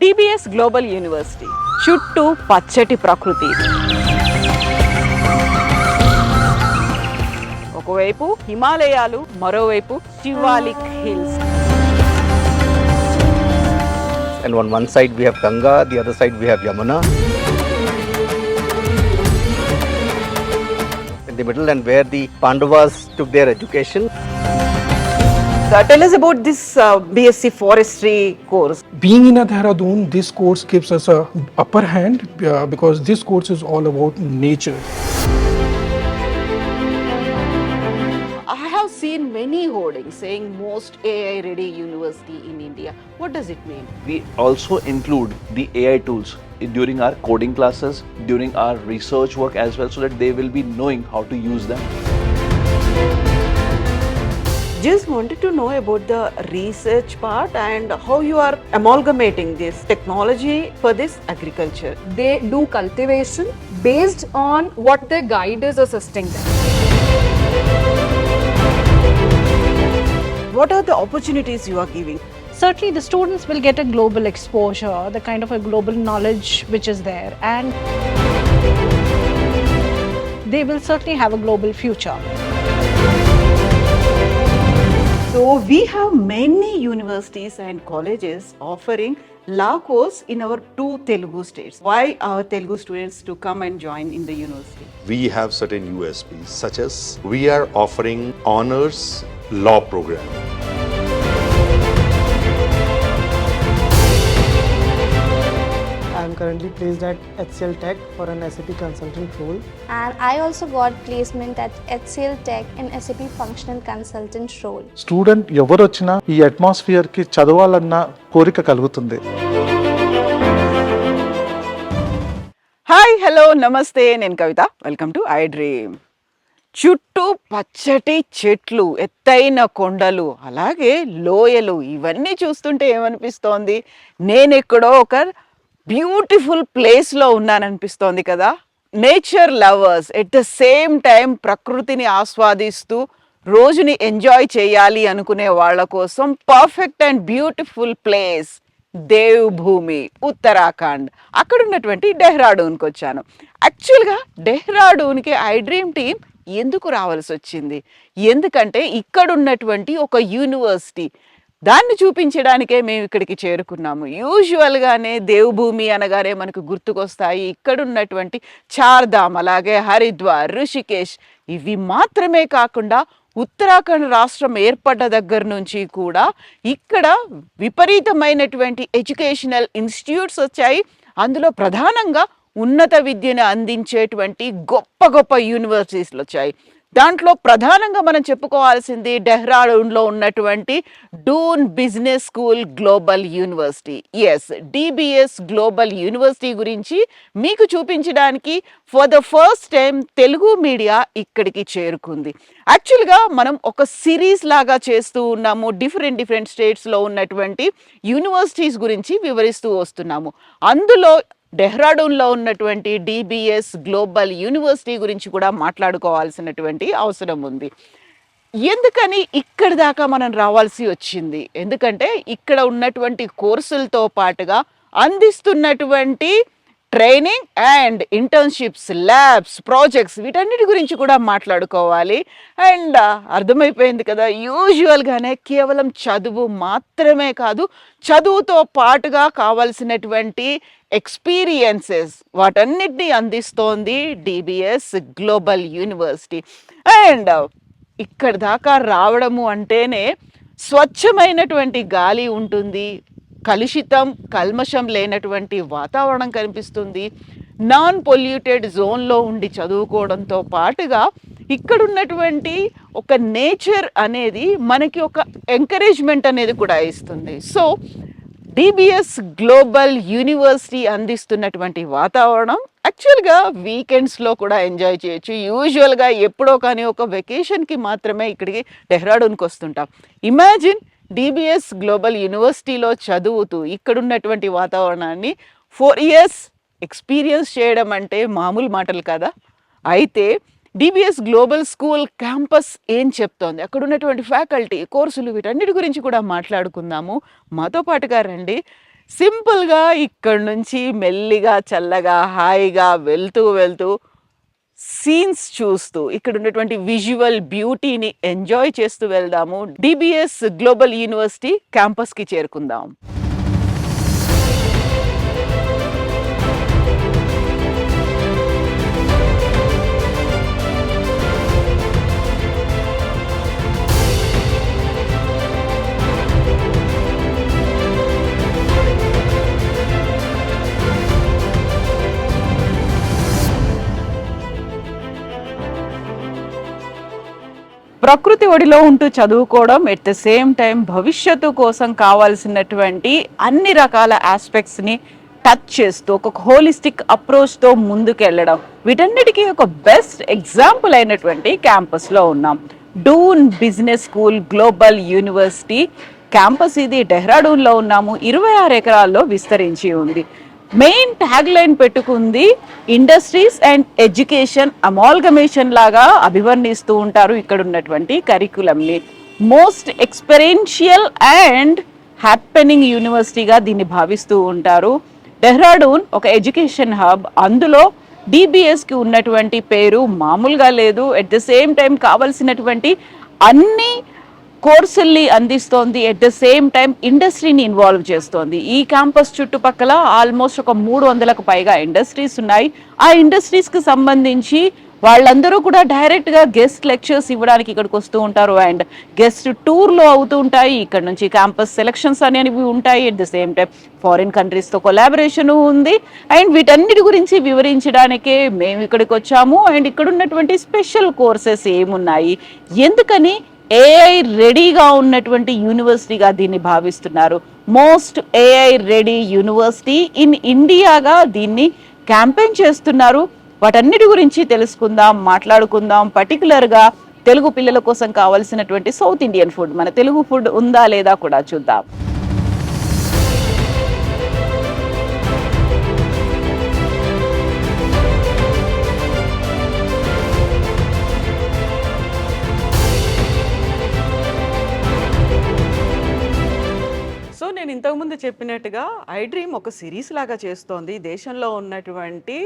DBS Global University చుట్టూ పచ్చటి ప్రకృతి, ఒకవైపు హిమాలయాలు, మరోవైపు Shivalik hills. And on one side we have Ganga, the other side we have Yamuna. In the middle and where the Pandavas took their education. Tell us about this BSc Forestry course. Being in a Dehradun, this course gives us a upper hand because this course is all about nature. I have seen many hoardings saying most AI ready university in India. What does it mean? We also include the AI tools during our coding classes, during our research work as well, so that they will be knowing how to use them. Just wanted to know about the research part and how you are amalgamating this technology for this agriculture. They do cultivation based on what their guide is assisting them. What are the opportunities you are giving? Certainly the students will get a global exposure, the kind of a global knowledge which is there, and they will certainly have a global future. So we have many universities and colleges offering law course in our two Telugu states. Why our Telugu students to come and join in the university? We have certain USPs, such as we are offering honors law program. I am currently placed at HCL Tech for an SAP consultant role. And I also got placement at HCL Tech in SAP functional consultant role. Student ఎవరు వచ్చినా ఈ atmosphere కి చదవాలన్న కోరిక కలుగుతుంది. Hi, hello, నమస్తే, నేను కవిత. Welcome to iDream. చుట్టూ పచ్చటి చెట్లు, ఎత్తైన కొండలు, అలాగే లోయలు, ఇవన్నీ చూస్తుంటే ఏమనిపిస్తోంది, నేను ఎక్కడో ఒక బ్యూటిఫుల్ ప్లేస్లో ఉన్నాననిపిస్తోంది కదా. Nature lovers at the same time ప్రకృతిని ఆస్వాదిస్తూ రోజుని ఎంజాయ్ చేయాలి అనుకునే వాళ్ళ కోసం perfect and beautiful place Devbhoomi, Uttarakhand. అక్కడ ఉన్నటువంటి డెహ్రాడూన్కి వచ్చాను. యాక్చువల్గా డెహ్రాడూన్కి iDream టీమ్ ఎందుకు రావాల్సి వచ్చింది? ఎందుకంటే ఇక్కడ ఉన్నటువంటి ఒక యూనివర్సిటీ, దాన్ని చూపించడానికే మేము ఇక్కడికి చేరుకున్నాము. యూజువల్గానే దేవ్భూమి అనగానే మనకు గుర్తుకొస్తాయి ఇక్కడ ఉన్నటువంటి చార్ధామ్, అలాగే హరిద్వార్, ఋషికేశ్. ఇవి మాత్రమే కాకుండా ఉత్తరాఖండ్ రాష్ట్రం ఏర్పడ్డ దగ్గర నుంచి కూడా ఇక్కడ విపరీతమైనటువంటి ఎడ్యుకేషనల్ ఇన్స్టిట్యూట్స్ వచ్చాయి. అందులో ప్రధానంగా ఉన్నత విద్యను అందించేటువంటి గొప్ప గొప్ప యూనివర్సిటీస్లు వచ్చాయి. దాంట్లో ప్రధానంగా మనం చెప్పుకోవాల్సింది డెహ్రాడూన్లో ఉన్నటువంటి Doon business school global university. Yes, DBS global university గురించి మీకు చూపించడానికి for the first time Telugu media ఇక్కడికి చేరుకుంది. యాక్చువల్గా మనం ఒక సిరీస్ లాగా చేస్తూ ఉన్నాము. డిఫరెంట్ స్టేట్స్లో ఉన్నటువంటి యూనివర్సిటీస్ గురించి వివరిస్తూ వస్తున్నాము. అందులో డెహ్రాడూన్లో ఉన్నటువంటి DBS గ్లోబల్ యూనివర్సిటీ గురించి కూడా మాట్లాడుకోవాల్సినటువంటి అవసరం ఉంది. ఎందుకని ఇక్కడి దాకా మనం రావాల్సి వచ్చింది? ఎందుకంటే ఇక్కడ ఉన్నటువంటి కోర్సులతో పాటుగా అందిస్తున్నటువంటి training and internships, labs, projects, వీటన్నిటి గురించి కూడా మాట్లాడుకోవాలి. అండ్ అర్థమైపోయింది కదా, యూజువల్గానే కేవలం చదువు మాత్రమే కాదు, చదువుతో పాటుగా కావాల్సినటువంటి ఎక్స్పీరియన్సెస్, వాటన్నిటినీ అందిస్తోంది DBS గ్లోబల్ యూనివర్సిటీ. అండ్ ఇక్కడ దాకా రావడము అంటేనే స్వచ్ఛమైనటువంటి గాలి ఉంటుంది, కల్మషం లేనటువంటి వాతావరణం కనిపిస్తుంది, నాన్ పొల్యూటెడ్ జోన్లో ఉండి చదువుకోవడంతో పాటుగా ఇక్కడ ఉన్నటువంటి ఒక నేచర్ అనేది మనకి ఒక ఎంకరేజ్మెంట్ అనేది కూడా ఇస్తుంది. సో DBS గ్లోబల్ యూనివర్సిటీ అందిస్తున్నటువంటి వాతావరణం యాక్చువల్గా వీకెండ్స్లో కూడా ఎంజాయ్ చేయొచ్చు. యూజువల్గా ఎప్పుడో కానీ ఒక వెకేషన్కి మాత్రమే ఇక్కడికి డెహ్రాడూన్కి వస్తుంటాం. ఇమాజిన్ DBS గ్లోబల్ యూనివర్సిటీలో చదువుతూ ఇక్కడున్నటువంటి వాతావరణాన్ని 4 years ఎక్స్పీరియన్స్ చేయడం అంటే మామూలు మాటలు కదా. అయితే DBS గ్లోబల్ స్కూల్ క్యాంపస్ ఏం చెప్తోంది, అక్కడ ఉన్నటువంటి ఫ్యాకల్టీ, కోర్సులు, వీటన్నిటి గురించి కూడా మాట్లాడుకుందాము. మాతో పాటుగా రండి. సింపుల్గా ఇక్కడ నుంచి మెల్లిగా చల్లగా హాయిగా వెళ్తూ వెళ్తూ సీన్స్ చూస్తూ ఇక్కడ ఉన్నటువంటి విజువల్ బ్యూటీని ఎంజాయ్ చేస్తూ వెళ్దాము. డిబిఎస్ గ్లోబల్ యూనివర్సిటీ క్యాంపస్కి చేరుకుందాం. ప్రకృతి ఒడిలో ఉంటూ చదువుకోవడం, ఎట్ ద సేమ్ టైం భవిష్యత్తు కోసం కావాల్సినటువంటి అన్ని రకాల ఆస్పెక్ట్స్ని టచ్ చేస్తూ ఒక హోలిస్టిక్ అప్రోచ్తో ముందుకెళ్ళడం, వీటన్నిటికీ ఒక బెస్ట్ ఎగ్జాంపుల్ అయినటువంటి క్యాంపస్లో ఉన్నాం. Doon business school global university campus ఇది. డెహ్రాడూన్లో ఉన్నాము. 26 ఎకరాల్లో విస్తరించి ఉంది. మెయిన్ ట్యాగ్ లైన్ పెట్టుకుంది ఇండస్ట్రీస్ అండ్ ఎడ్యుకేషన్ అమాల్గమేషన్ లాగా అభివర్ణిస్తూ ఉంటారు ఇక్కడ ఉన్నటువంటి కరికులంని. మోస్ట్ ఎక్స్పెరెన్షియల్ అండ్ హ్యాపెనింగ్ యూనివర్సిటీగా దీన్ని భావిస్తూ ఉంటారు. డెహ్రాడూన్ ఒక ఎడ్యుకేషన్ హబ్. అందులో డిబిఎస్కి ఉన్నటువంటి పేరు మామూలుగా లేదు. ఎట్ ద సేమ్ టైం కావలసినటువంటి అన్ని కోర్సుల్ని అందిస్తోంది. ఎట్ ద సేమ్ టైం ఇండస్ట్రీని ఇన్వాల్వ్ చేస్తోంది. ఈ క్యాంపస్ చుట్టుపక్కల ఆల్మోస్ట్ ఒక 300కు పైగా ఇండస్ట్రీస్ ఉన్నాయి. ఆ ఇండస్ట్రీస్కి సంబంధించి వాళ్ళందరూ కూడా డైరెక్ట్గా గెస్ట్ లెక్చర్స్ ఇవ్వడానికి ఇక్కడికి వస్తూ ఉంటారు. అండ్ గెస్ట్ టూర్లు అవుతూ ఉంటాయి. ఇక్కడ నుంచి క్యాంపస్ సెలక్షన్స్ అనేవి ఉంటాయి. At the same time foreign కంట్రీస్తో కొలాబరేషన్ ఉంది. అండ్ వీటన్నిటి గురించి వివరించడానికే మేము ఇక్కడికి వచ్చాము. అండ్ ఇక్కడ ఉన్నటువంటి స్పెషల్ కోర్సెస్ ఏమున్నాయి, ఎందుకని ఏఐ రెడీగా ఉన్నటువంటి యూనివర్సిటీగా దీన్ని భావిస్తున్నారు. Most AI ready university in ఇండియాగా దీన్ని క్యాంపెయిన్ చేస్తున్నారు. వాటన్నిటి గురించి తెలుసుకుందాం, మాట్లాడుకుందాం. పర్టికులర్గా తెలుగు పిల్లల కోసం కావాల్సినటువంటి సౌత్ ఇండియన్ ఫుడ్, మన తెలుగు ఫుడ్ ఉందా లేదా కూడా చూద్దాం. సో నేను ఇంతకుముందు చెప్పినట్టుగా iDream ఒక సిరీస్ లాగా చేస్తోంది. దేశంలో ఉన్నటువంటి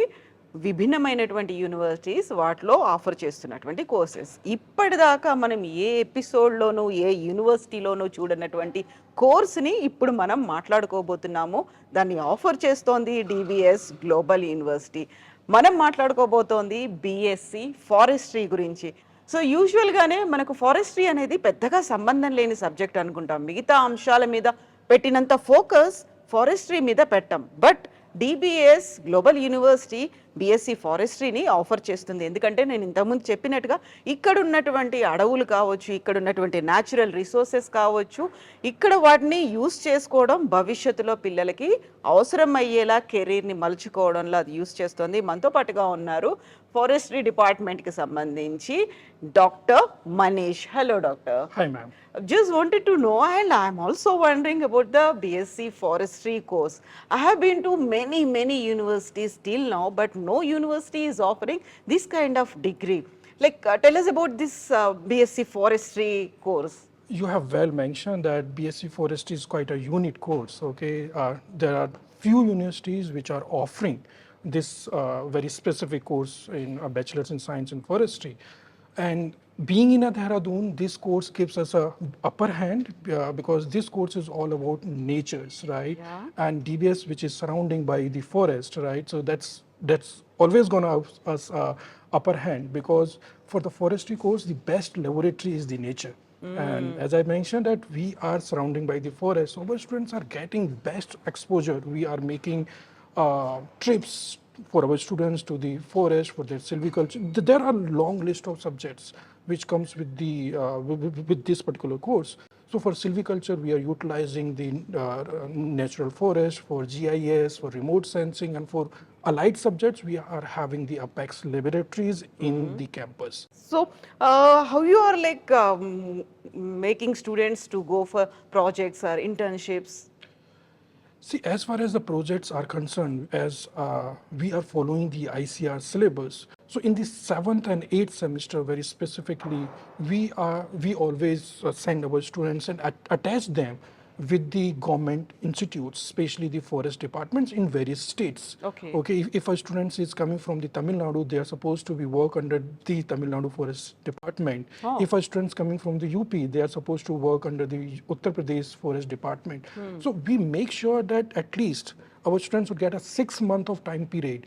విభిన్నమైనటువంటి యూనివర్సిటీస్ వాటిలో ఆఫర్ చేస్తున్నటువంటి కోర్సెస్. ఇప్పటిదాకా మనం ఏ ఎపిసోడ్లోనూ ఏ యూనివర్సిటీలోనూ చూడనటువంటి కోర్స్ని ఇప్పుడు మనం మాట్లాడుకోబోతున్నాము. దాన్ని ఆఫర్ చేస్తోంది డిబిఎస్ గ్లోబల్ యూనివర్సిటీ. మనం మాట్లాడుకోబోతోంది బిఎస్సి ఫారెస్ట్రీ గురించి. సో యూజువల్గానే మనకు ఫారెస్ట్రీ అనేది పెద్దగా సంబంధం లేని సబ్జెక్ట్ అనుకుంటాం. మిగతా అంశాల మీద పెట్టినంత ఫోకస్ ఫారెస్ట్రీ మీద పెట్టాం. But DBS global university BSc ఫారెస్ట్రీని ఆఫర్ చేస్తుంది. ఎందుకంటే నేను ఇంతకుముందు చెప్పినట్టుగా ఇక్కడ ఉన్నటువంటి అడవులు కావచ్చు, ఇక్కడ ఉన్నటువంటి న్యాచురల్ రిసోర్సెస్ కావచ్చు, ఇక్కడ వాటిని యూస్ చేసుకోవడం భవిష్యత్తులో పిల్లలకి అవసరం అయ్యేలా కెరీర్ని మలుచుకోవడంలో అది యూస్ చేస్తుంది. మనతో పాటుగా ఉన్నారు ఫారెస్ట్రీ డిపార్ట్మెంట్కి సంబంధించి doctor Manish. Hello doctor. Hi, ma'am. Just wanted to know, and I'm also wondering about the BSc Forestry course. I have been to many universities till now, but no university is offering this kind of degree. Like, tell us about this BSc Forestry course. You have well mentioned that BSc Forestry is quite a unique course. Okay, there are few universities which are offering this very specific course in a bachelor's in science in forestry. And being in a Dehradun, this course gives us a upper hand because this course is all about natures, right? Yeah. And DBS, which is surrounding by the forest, right? So that's always going to have us upper hand because for the forestry course, the best laboratory is the nature. And as I mentioned that we are surrounding by the forest, so our students are getting best exposure. We are making trips for our students to the forest for their silviculture. There are long list of subjects which comes with the with this particular course. So for silviculture, we are utilizing the natural forest. For GIS, for remote sensing, and for allied subjects, we are having the Apex laboratories in the campus. So, how you are like making students to go for projects or internships? See, as far as the projects are concerned, as we are following the ICR syllabus, so in the 7th and 8th semester, very specifically, we always send our students and attach them with the government institutes, especially the forest departments in various states. Okay. Okay, if a student is coming from the Tamil Nadu, they are supposed to be work under the Tamil Nadu Forest Department. If a student is coming from the UP, they are supposed to work under the Uttar Pradesh Forest Department. So we make sure that at least our students would get a 6 month of time period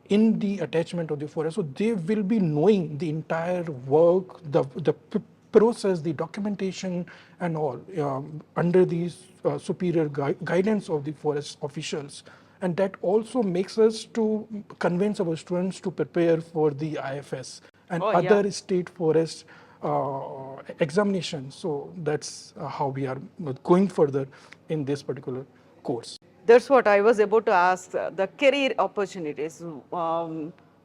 in the attachment of the forest. So they will be knowing the entire work, the process, the documentation and all under the superior guidance of the forest officials. And that also makes us to convince our students to prepare for the IFS and other state forest examinations. So that's how we are going further in this particular course. That's what I was about to ask. The career opportunities.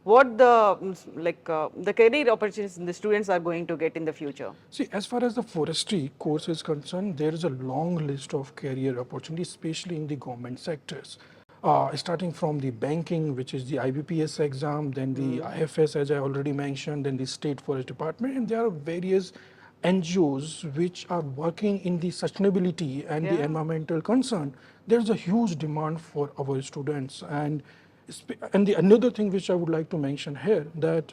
What the career opportunities the students are going to get in the future? See, as far as the forestry course is concerned, there is a long list of career opportunities, especially in the government sectors. Starting from the banking, which is the IBPS exam, then the IFS, as I already mentioned, then the State Forest Department, and there are various NGOs which are working in the sustainability and the environmental concern. There's a huge demand for our students, and another thing which I would like to mention here, that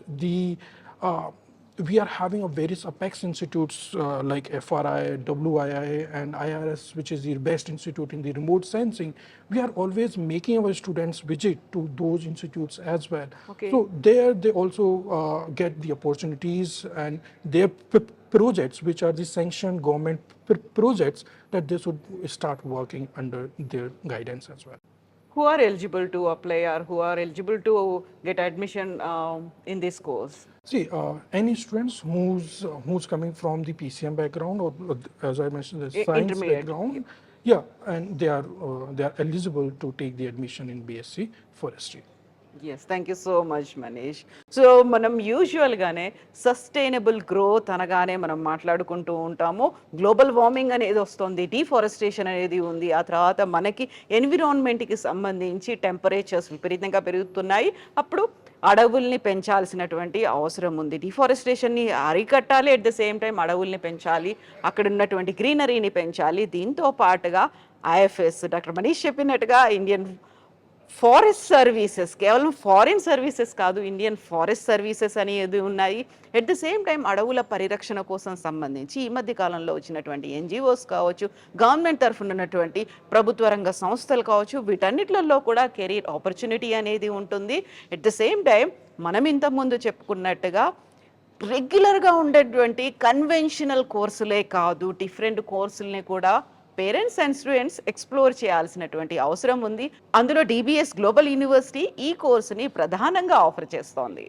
we are having a various apex institutes like FRI, WII and IRS, which is the best institute in the remote sensing. We are always making our students visit to those institutes as well. Okay. So there they also get the opportunities and their projects, which are the sanctioned government projects, that they should start working under their guidance as well. Who are eligible to apply or who are eligible to get admission in this course? See, any students who's coming from the PCM background or as I mentioned, the science Intermediate. background, and they are eligible to take the admission in BSc Forestry. Yes thank you so much Manish. So మనం యూజువల్గానే sustainable growth అనగానే మనం మాట్లాడుకుంటూ ఉంటాము. Global warming అనేది వస్తుంది, deforestation అనేది ఉంది, ఆ తర్వాత మనకి ఎన్విరాన్మెంట్కి సంబంధించి టెంపరేచర్స్ విపరీతంగా పెరుగుతున్నాయి. అప్పుడు అడవుల్ని పెంచాల్సినటువంటి అవసరం ఉంది. డిఫారెస్టేషన్ని అరికట్టాలి, ఎట్ ద సేమ్ టైం అడవుల్ని పెంచాలి, అక్కడ ఉన్నటువంటి గ్రీనరీని పెంచాలి. దీంతో పాటుగా ఐఎఫ్ఎస్ డాక్టర్ మనీష్ చెప్పినట్టుగా ఇండియన్ ఫారెస్ట్ సర్వీసెస్, కేవలం ఫారిన్ సర్వీసెస్ కాదు, ఇండియన్ ఫారెస్ట్ సర్వీసెస్ అనేది ఉన్నాయి. ఎట్ ద సేమ్ టైం అడవుల పరిరక్షణ కోసం సంబంధించి ఈ మధ్య కాలంలో వచ్చినటువంటి ఎన్జిఓస్ కావచ్చు, గవర్నమెంట్ తరఫున ఉన్నటువంటి ప్రభుత్వ రంగ సంస్థలు కావచ్చు, వీటన్నిటిలో కూడా కెరీర్ ఆపర్చునిటీ అనేది ఉంటుంది. ఎట్ ద సేమ్ టైం మనం ఇంతకుముందు చెప్పుకున్నట్టుగా రెగ్యులర్గా ఉండేటువంటి కన్వెన్షనల్ కోర్సులే కాదు, డిఫరెంట్ కోర్సుల్ని కూడా పేరెంట్స్ అండ్ స్టూడెంట్స్ ఎక్స్ప్లోర్ చేయాల్సినటువంటి అవసరం ఉంది. అందులో డిబిఎస్ గ్లోబల్ యూనివర్సిటీ ఈ కోర్సుని ప్రధానంగా ఆఫర్ చేస్తోంది.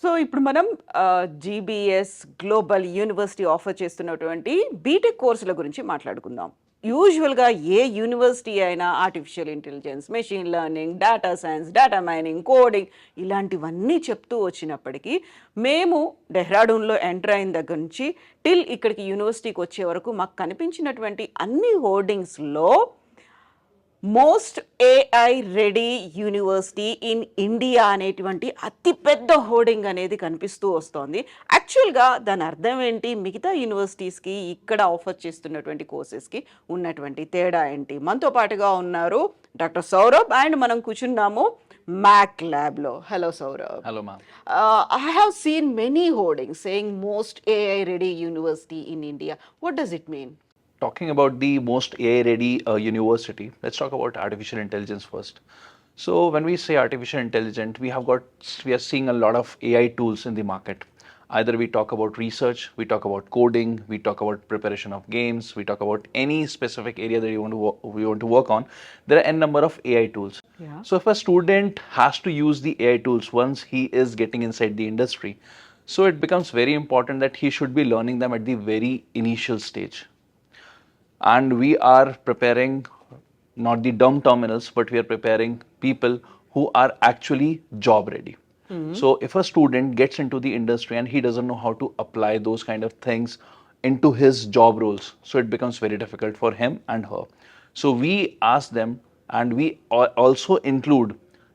సో ఇప్పుడు మనం జీబీఎస్ గ్లోబల్ యూనివర్సిటీ ఆఫర్ చేస్తున్నటువంటి బీటెక్ కోర్సుల గురించి మాట్లాడుకుందాం. యూజువల్గా ఏ యూనివర్సిటీ అయినా artificial intelligence, machine learning, data science, data mining, coding ఇలాంటివన్నీ చెప్తూ వచ్చినప్పటికీ మేము డెహ్రాడూన్లో ఎంటర్ అయిన దగ్గర నుంచి టిల్ ఇక్కడికి యూనివర్సిటీకి వచ్చే వరకు మాకు కనిపించినటువంటి అన్ని హోర్డింగ్స్లో most AI ready university in India అనేటువంటి అతిపెద్ద హోర్డింగ్ అనేది కనిపిస్తూ వస్తోంది. యాక్చువల్గా దాని అర్థం ఏంటి, మిగతా యూనివర్సిటీస్కి ఇక్కడ ఆఫర్ చేస్తున్నటువంటి కోర్సెస్కి ఉన్నటువంటి తేడా ఏంటి? మనతో పాటుగా ఉన్నారు డాక్టర్ సౌరభ్ అండ్ మనం కూర్చున్నాము మ్యాక్ ల్యాబ్లో. Hello Saurabh. Hello, ma'am. I have seen many hoardings saying most AI ready university in India. What does it mean? Talking about the most AI ready university, let's talk about artificial intelligence first. So when we say artificial intelligence, we are seeing a lot of AI tools in the market. Either we talk about research, we talk about coding, we talk about preparation of games, we talk about any specific area that we want to work on. There are n number of AI tools. Yeah. So if a student has to use the AI tools once he is getting inside the industry, so it becomes very important that he should be learning them at the very initial stage. And we are preparing not the dumb terminals, but we are preparing people who are actually job ready. So if a student gets into the industry and he doesn't know how to apply those kind of things into his job roles, so it becomes very difficult for him and her. So we ask them, and we also include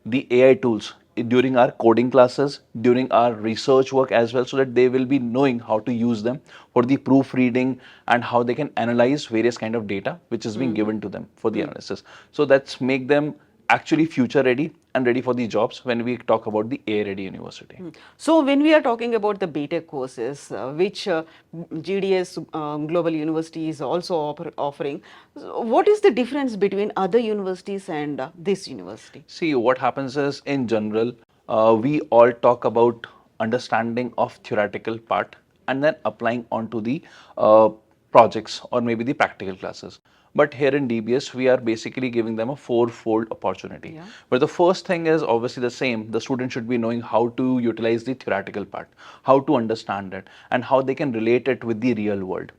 the AI tools during our coding classes, during our research work as well, so that they will be knowing how to use them for the proofreading and how they can analyze various kind of data which is being given to them for the analysis. So that's make them actually future ready and ready for the jobs when we talk about the AI ready university. So when we are talking about the BTech courses, which GDS Global University is also offering, so what is the difference between other universities and this university? See, what happens is in general, we all talk about understanding of theoretical part and then applying onto the projects or maybe the practical classes. But here in DBS, we are basically giving them a fourfold opportunity. Yeah. But the first thing is obviously the same. The student should be knowing how to utilize the theoretical part, how to understand it, and how they can relate it with the real world.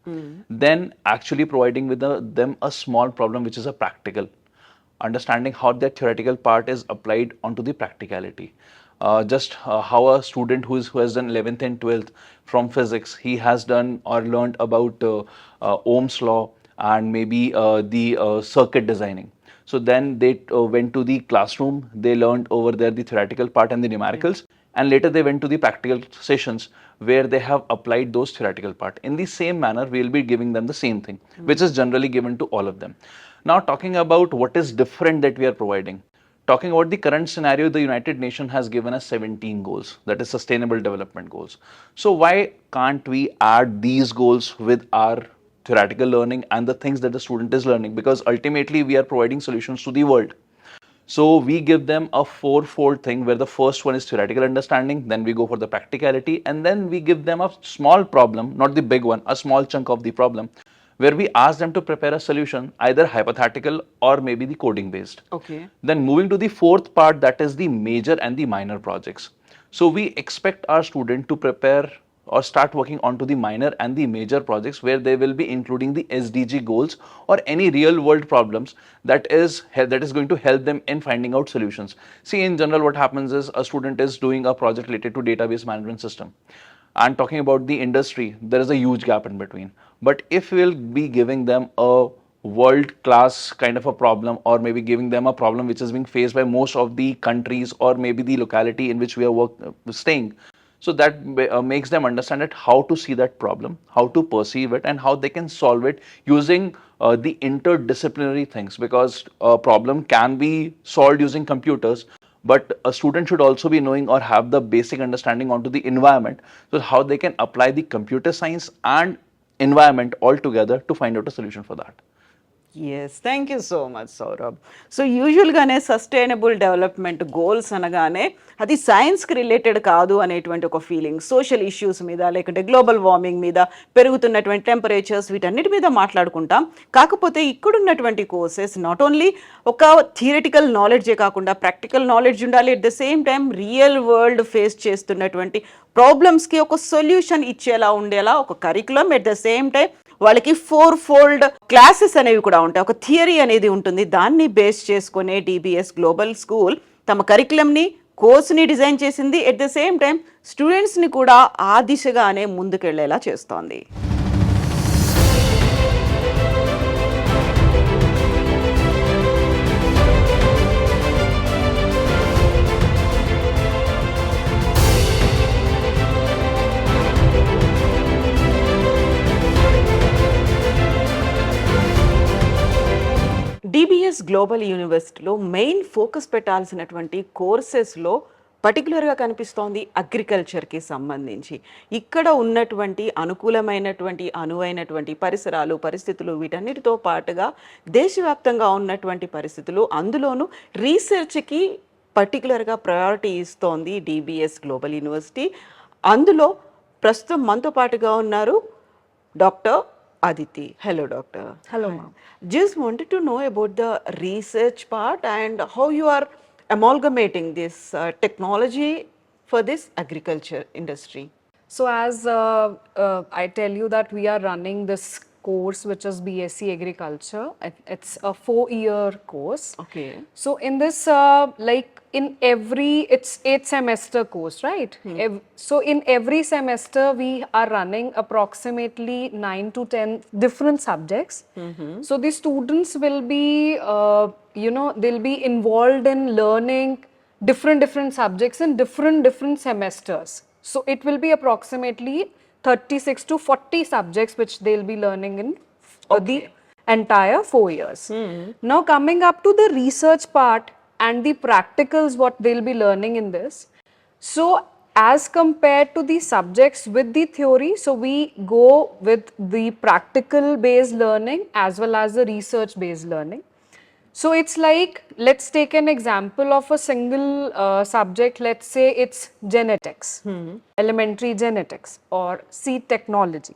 Then actually providing with them a small problem which is a practical, understanding how that theoretical part is applied onto the practicality. How a student who has done 11th and 12th from physics, he has done or learned about Ohm's law and maybe the circuit designing. So then they went to the classroom, they learned over there the theoretical part and the numericals, and later they went to the practical sessions where they have applied those theoretical part. In the same manner, we will be giving them the same thing, which is generally given to all of them. Now, talking about what is different that we are providing. Talking about the current scenario, the United Nations has given us 17 goals, that is Sustainable Development Goals. So why can't we add these goals with our theoretical learning and the things that the student is learning? Because ultimately we are providing solutions to the world. So we give them a fourfold thing where the first one is theoretical understanding, then we go for the practicality, and then we give them a small problem, not the big one, a small chunk of the problem, where we ask them to prepare a solution, either hypothetical or maybe the coding based. Okay. Then moving to the fourth part, that is the major and the minor projects. So we expect our student to prepare or start working onto the minor and the major projects where they will be including the SDG goals or any real world problems that is going to help them in finding out solutions. See, in general, what happens is a student is doing a project related to database management system. And talking about the industry, there is a huge gap in between. But if we'll be giving them a world-class kind of a problem, or maybe giving them a problem which is being faced by most of the countries or maybe the locality in which we are staying, so that makes them understand it, how to see that problem, how to perceive it, and how they can solve it using the interdisciplinary things. Because a problem can be solved using computers, but a student should also be knowing or have the basic understanding onto the environment, so how they can apply the computer science and environment all together to find out a solution for that. Yes, thank you so much, Saurabh. So యూజువల్గానే sustainable development goals అనగానే అది సైన్స్కి related కాదు అనేటువంటి ఒక feeling, social issues మీద లేకుంటే global warming మీద, పెరుగుతున్నటువంటి టెంపరేచర్స్, వీటన్నిటి మీద మాట్లాడుకుంటాం. కాకపోతే ఇక్కడున్నటువంటి కోర్సెస్ నాట్ ఓన్లీ ఒక థియరిటికల్ నాలెడ్జే కాకుండా ప్రాక్టికల్ నాలెడ్జ్ ఉండాలి, at the same time real world face చేస్తున్నటువంటి ప్రాబ్లమ్స్కి ఒక సొల్యూషన్ ఇచ్చేలా ఉండేలా ఒక curriculum, at the same time వాళ్ళకి ఫోల్డ్ క్లాసెస్ అనేవి కూడా ఉంటాయి, ఒక థియరీ అనేది ఉంటుంది. దాన్ని బేస్ చేసుకునే DBS గ్లోబల్ స్కూల్ తమ కరికులంని, కోర్స్ని డిజైన్ చేసింది. ఎట్ ద సేమ్ టైం స్టూడెంట్స్ని కూడా ఆ దిశగానే ముందుకెళ్లేలా చేస్తోంది. DBS గ్లోబల్ యూనివర్సిటీలో మెయిన్ ఫోకస్ పెట్టాల్సినటువంటి కోర్సెస్లో పర్టికులర్గా కనిపిస్తోంది అగ్రికల్చర్కి సంబంధించి. ఇక్కడ ఉన్నటువంటి అనుకూలమైనటువంటి అనువైనటువంటి పరిసరాలు, పరిస్థితులు, వీటన్నిటితో పాటుగా దేశవ్యాప్తంగా ఉన్నటువంటి పరిస్థితులు, అందులోనూ రీసెర్చ్కి పర్టికులర్గా ప్రయారిటీ ఇస్తోంది DBS గ్లోబల్ యూనివర్సిటీ. అందులో ప్రస్తుతం మనతో పాటుగా ఉన్నారు doctor Aditi. Hello, doctor. Hello, ma'am. Just wanted to know about the research part and how you are amalgamating this technology for this agriculture industry. So as I tell you that we are running this course which is BSc Agriculture. It's a 4-year course. Okay. So in this like in every, it's 8-semester course, right? So in every semester we are running approximately 9 to 10 different subjects. So the students will be they'll be involved in learning different subjects in different semesters. So it will be approximately 36 to 40 subjects which they'll be learning in the entire 4 years. Now coming up to the research part and the practicals what they'll be learning in this. So as compared to the subjects with the theory, so we go with the practical based learning as well as the research based learning. So it's like, let's take an example of a single subject, let's say it's genetics, elementary genetics or seed technology.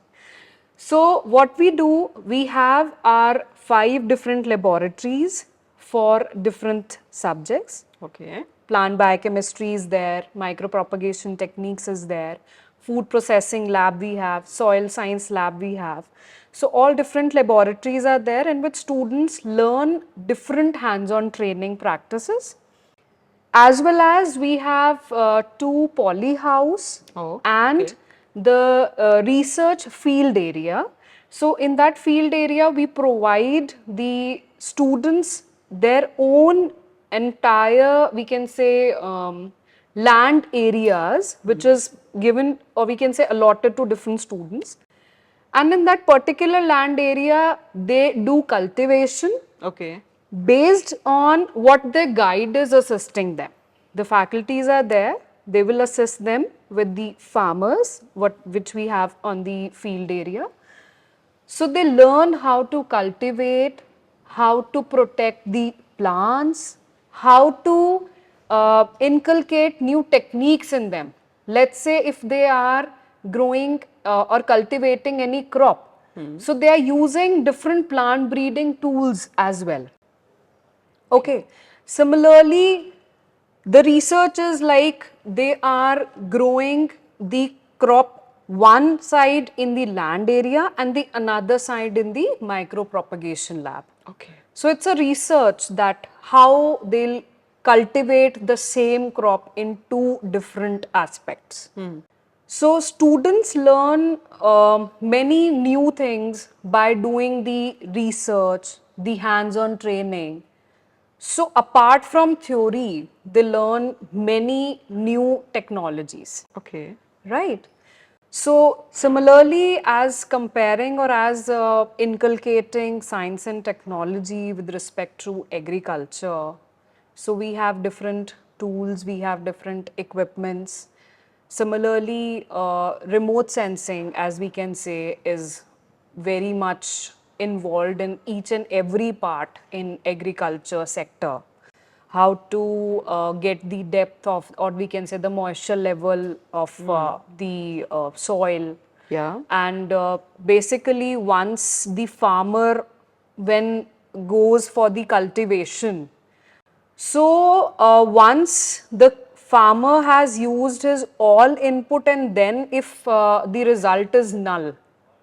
So what we do, we have our 5 different laboratories for different subjects. Okay. Plant biochemistry is there, micropropagation techniques is there, food processing lab we have, soil science lab we have. So all different laboratories are there in which students learn different hands-on training practices. As well as we have 2 poly house and the research field area. So in that field area, we provide the students their own entire, we can say, land areas, which is given, or we can say allotted to different students. And in that particular land area, they do cultivation. Okay. Based on what the guide is assisting them. The faculties are there, they will assist them with the farmers, which we have on the field area. So they learn how to cultivate, how to protect the plants, how to inculcate new techniques in them. Let's say if they are growing or cultivating any crop, so they are using different plant breeding tools as well. Okay. Similarly, the research is like they are growing the crop one side in the land area and the another side in the micropropagation lab. Okay. So it's a research that how they'll cultivate the same crop in 2 different aspects. So students learn many new things by doing the research, the hands-on training. So apart from theory, they learn many new technologies. Okay. Right. So similarly, as comparing or as inculcating science and technology with respect to agriculture, so we have different tools, we have different equipments. Similarly, remote sensing, as we can say, is very much involved in each and every part in agriculture sector. How to get the depth of, or we can say the moisture level of the soil. Yeah. And basically once the farmer when goes for the cultivation, so once the farmer has used his all input and then if the result is null,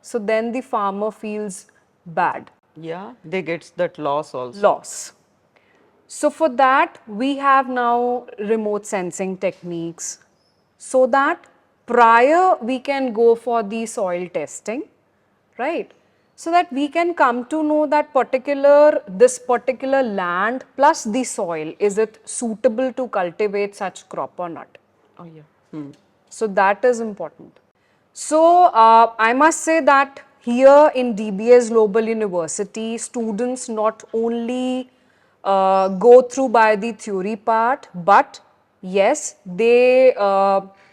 so then the farmer feels bad. Yeah. They get that loss also. Loss. So for that, we have now remote sensing techniques so that prior we can go for the soil testing, right? So that we can come to know that this particular land plus the soil, is it suitable to cultivate such crop or not? Oh, yeah. So that is important. So I must say that here in DBS Global University, students not only go through by the theory part, but yes, they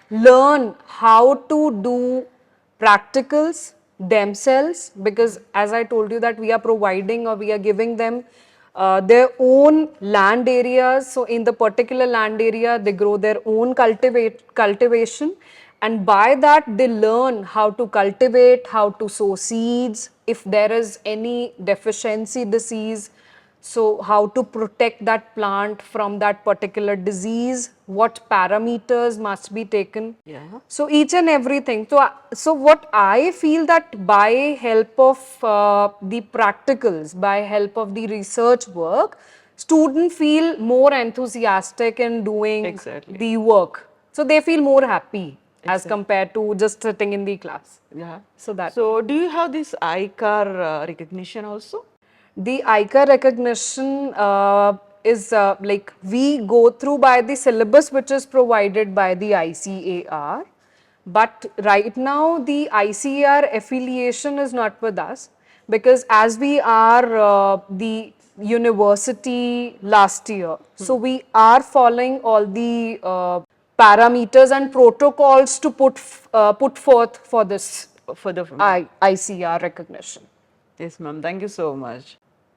learn how to do practicals themselves, because as I told you that we are providing or we are giving them their own land areas. So in the particular land area, they grow their own cultivation, and by that they learn how to cultivate, how to sow seeds, if there is any deficiency disease, so how to protect that plant from that particular disease, what parameters must be taken. Yeah. So each and everything. So what I feel that by help of the practicals, by help of the research work, students feel more enthusiastic in doing Exactly. the work. So they feel more happy as compared to just sitting in the class. Yeah. So that. So do you have this ICAR recognition also? The ICAR recognition is like we go through by the syllabus which is provided by the ICAR. But right now, the ICAR affiliation is not with us because as we are the university last year, so we are following all the parameters and protocols to put forth for this for the ICAR recognition. Yes ma'am, thank you so much.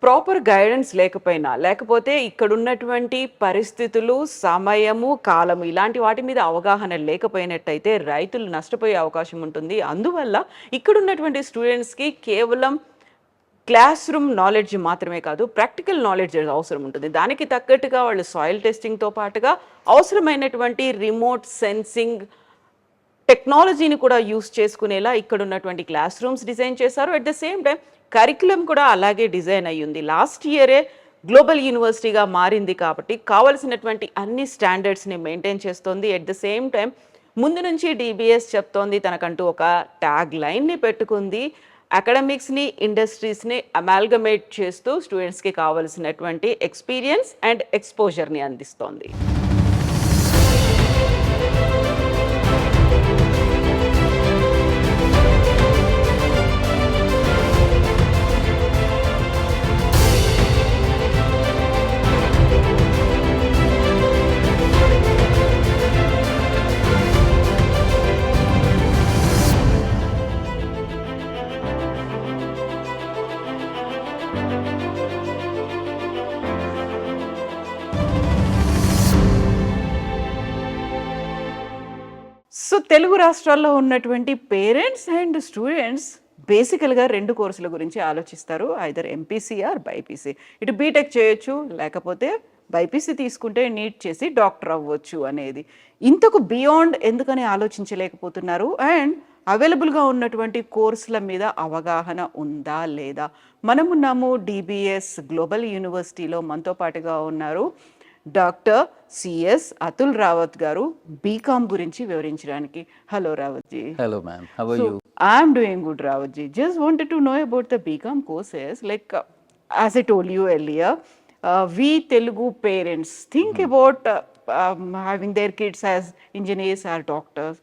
Proper guidance లేకపోతే ఇక్కడ ఉన్నటువంటి పరిస్థితులు, సమయము, కాలము ఇలాంటి వాటి మీద అవగాహన లేకపోయినట్టయితే రైతులు నష్టపోయే అవకాశం ఉంటుంది. అందువల్ల ఇక్కడ ఉన్నటువంటి స్టూడెంట్స్కి కేవలం క్లాస్ రూమ్ నాలెడ్జ్ మాత్రమే కాదు, ప్రాక్టికల్ నాలెడ్జ్ అవసరం ఉంటుంది. దానికి తగ్గట్టుగా వాళ్ళు సాయిల్ టెస్టింగ్తో పాటుగా అవసరమైనటువంటి రిమోట్ సెన్సింగ్ టెక్నాలజీని కూడా యూస్ చేసుకునేలా ఇక్కడ ఉన్నటువంటి క్లాస్ రూమ్స్ డిజైన్ చేశారు. At the same time curriculum కూడా అలాగే డిజైన్ అయ్యింది. లాస్ట్ ఇయరే గ్లోబల్ యూనివర్సిటీగా మారింది కాబట్టి కావలసినటువంటి అన్ని స్టాండర్డ్స్ని మెయింటైన్ చేస్తోంది. ఎట్ ద సేమ్ టైం ముందు నుంచి డిబిఎస్ చెప్తోంది తనకంటూ ఒక ట్యాగ్ లైన్ని పెట్టుకుంది. అకాడమిక్స్ని, ఇండస్ట్రీస్ని అమాల్గమేట్ చేస్తూ స్టూడెంట్స్కి కావలసినటువంటి ఎక్స్పీరియన్స్ అండ్ ఎక్స్పోజర్ని అందిస్తోంది. సో తెలుగు రాష్ట్రాల్లో ఉన్నటువంటి పేరెంట్స్ అండ్ స్టూడెంట్స్ బేసికల్గా 2 కోర్సుల గురించి ఆలోచిస్తారు. Either MPC or BiPC. ఇటు బీటెక్ చేయొచ్చు, లేకపోతే బైపీసీ తీసుకుంటే నీట్ చేసి డాక్టర్ అవ్వచ్చు అనేది. ఇంతకు బియాండ్ ఎందుకని ఆలోచించలేకపోతున్నారు? అండ్ అవైలబుల్గా ఉన్నటువంటి కోర్సుల మీద అవగాహన ఉందా లేదా? మనమున్నాము డిబిఎస్ గ్లోబల్ యూనివర్సిటీలో. మనతో పాటుగా ఉన్నారు డాక్టర్ సిఎస్ అతుల్ రావత్ గారు, బీకామ్ గురించి వివరించడానికి. Hello Rawat ji. Hello ma'am, how are you? I'm doing good Rawat ji. Just wanted to know about the BCom courses. Like as I told you earlier, we Telugu parents think about having their kids as engineers or doctors.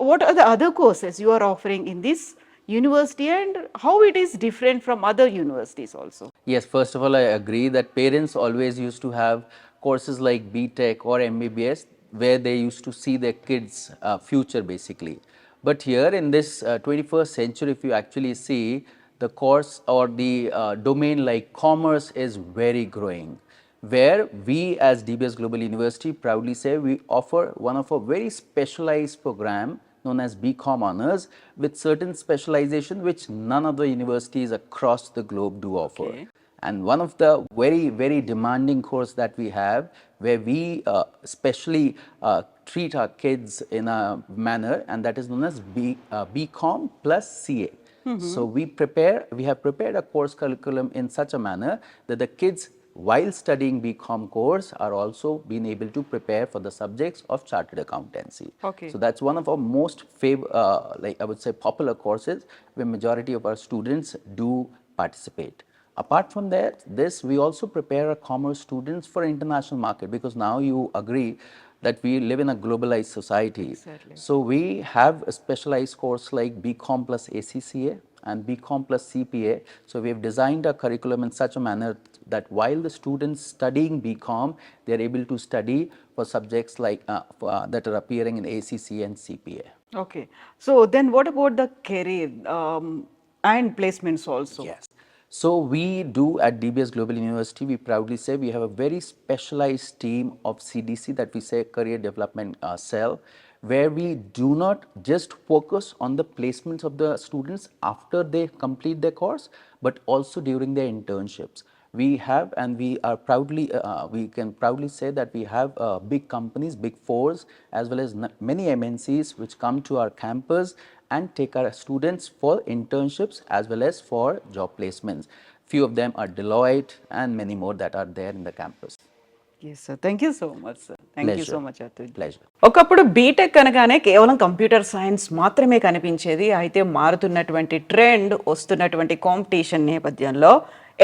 What are the other courses you are offering in this university and how it is different from other universities also? Yes, first of all, I agree that parents always used to have courses like BTech or MBBS where they used to see their kids' future basically. But here in this 21st century, if you actually see, the course or the domain like commerce is very growing, where we as DBS Global University proudly say we offer one of a very specialized program known as BCom Honors with certain specialization which none of the universities across the globe do offer. Okay. And one of the very demanding course that we have, where we especially treat our kids in a manner, and that is known as BCom plus CA. So we have prepared a course curriculum in such a manner that the kids, while studying BCom course, are also being able to prepare for the subjects of chartered accountancy. Okay. So that's one of our most like I would say popular courses where majority of our students do participate. Apart from that, we also prepare our commerce students for international market, because now you agree that we live in a globalized society. Exactly. So we have a specialized course like BCom plus ACCA and BCom plus CPA. So we have designed a curriculum in such a manner that while the students studying BCom, they are able to study for subjects like that are appearing in ACCA and CPA. Okay. So then what about the career and placements also? Yes. So we do at DBS Global University, we proudly say we have a very specialized team of CDC, that we say Career Development Cell, where we do not just focus on the placements of the students after they complete their course, but also during their internships. We have, and we are proudly, we can proudly say that we have big companies, big fours, as well as many MNCs which come to our campus and take our students for internships as well as for job placements. Few of them are Deloitte and many more that are there in the campus. Yes sir, thank you so much sir. Thank you so much Atul. Pleasure. ఒకప్పుడు BTech అనగానే కేవలం computer science మాత్రమే కనిపించేది. అయితే మారుతున్నటువంటి trend, వస్తున్నటువంటి competition నేపథ్యంలో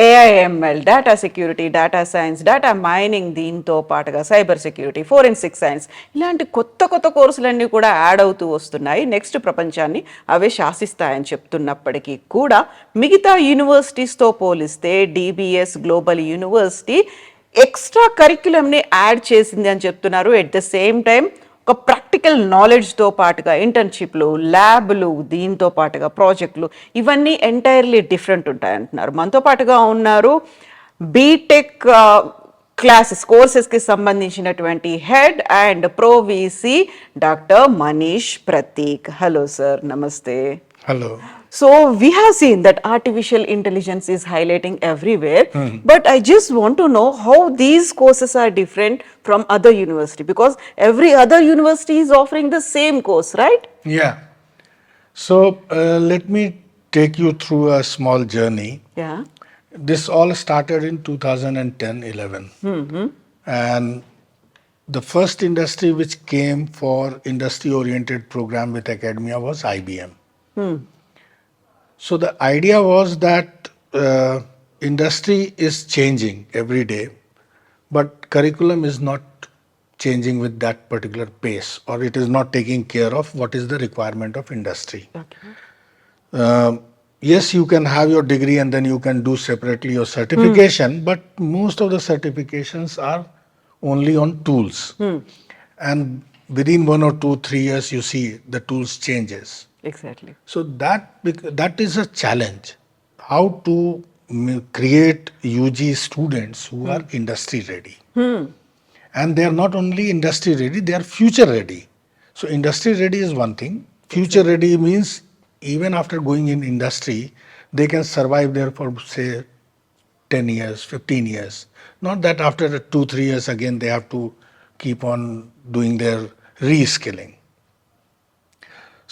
AIML, data security, data science, data mining, దీంతో పాటుగా సైబర్ సెక్యూరిటీ, ఫోరెన్సిక్ సైన్స్, ఇలాంటి కొత్త కొత్త కోర్సులన్నీ కూడా యాడ్ అవుతూ వస్తున్నాయి. నెక్స్ట్ ప్రపంచాన్ని అవే శాసిస్తాయని చెప్తున్నప్పటికీ కూడా మిగతా యూనివర్సిటీస్తో పోలిస్తే డిబిఎస్ గ్లోబల్ యూనివర్సిటీ ఎక్స్ట్రా కరిక్యులంని యాడ్ చేసింది అని చెప్తున్నారు. ఎట్ ద సేమ్ టైం ఒక ప్రాక్టికల్ నాలెడ్జ్తో పాటుగా ఇంటర్న్షిప్లు, ల్యాబ్లు, దీంతో పాటుగా ప్రాజెక్టులు, ఇవన్నీ ఎంటైర్లీ డిఫరెంట్ ఉంటాయంటున్నారు. మనతో పాటుగా ఉన్నారు బీటెక్ కోర్సెస్కి సంబంధించినటువంటి head and pro VC doctor Manish Prateek. Hello sir, నమస్తే. Hello. So we have seen that artificial intelligence is highlighting everywhere, but I just want to know how these courses are different from other university, because every other university is offering the same course, right? Yeah. So let me take you through a small journey. Yeah. This all started in 2010-11. And the first industry which came for industry-oriented program with academia was IBM. So the idea was that industry is changing every day, but curriculum is not changing with that particular pace, or it is not taking care of what is the requirement of industry. Yes, you can have your degree and then you can do separately your certification, but most of the certifications are only on tools. And within 1 or 2, 3 years, you see the tools changes. Exactly. So that is a challenge. How to create UG students who are industry ready. And they are not only industry ready, they are future ready. So industry ready is one thing. Future ready means even after going in industry, they can survive there for say 10 years, 15 years. Not that after 2, 3 years again they have to keep on doing their reskilling.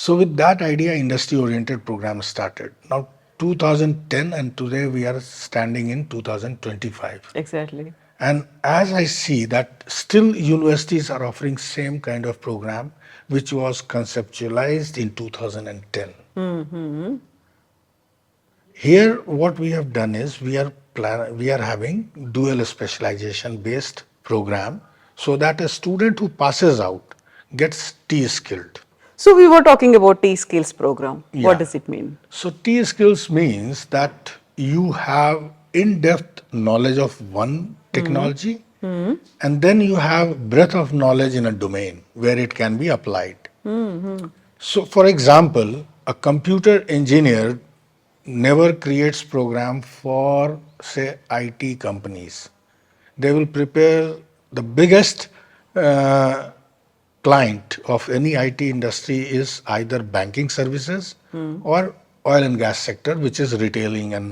So with that idea, industry-oriented program started. Now 2010 and today we are standing in 2025. Exactly. And as I see that still universities are offering same kind of program which was conceptualized in 2010. Here what we have done is we are having dual specialization based program so that a student who passes out gets T-skilled. So we were talking about T-Skills program. Yeah. What does it mean? So T-skills means that you have in-depth knowledge of one technology and then you have breadth of knowledge in a domain where it can be applied. So for example, a computer engineer never creates program for say IT companies. They will prepare the biggest client of any IT industry is either banking services or oil and gas sector, which is retailing and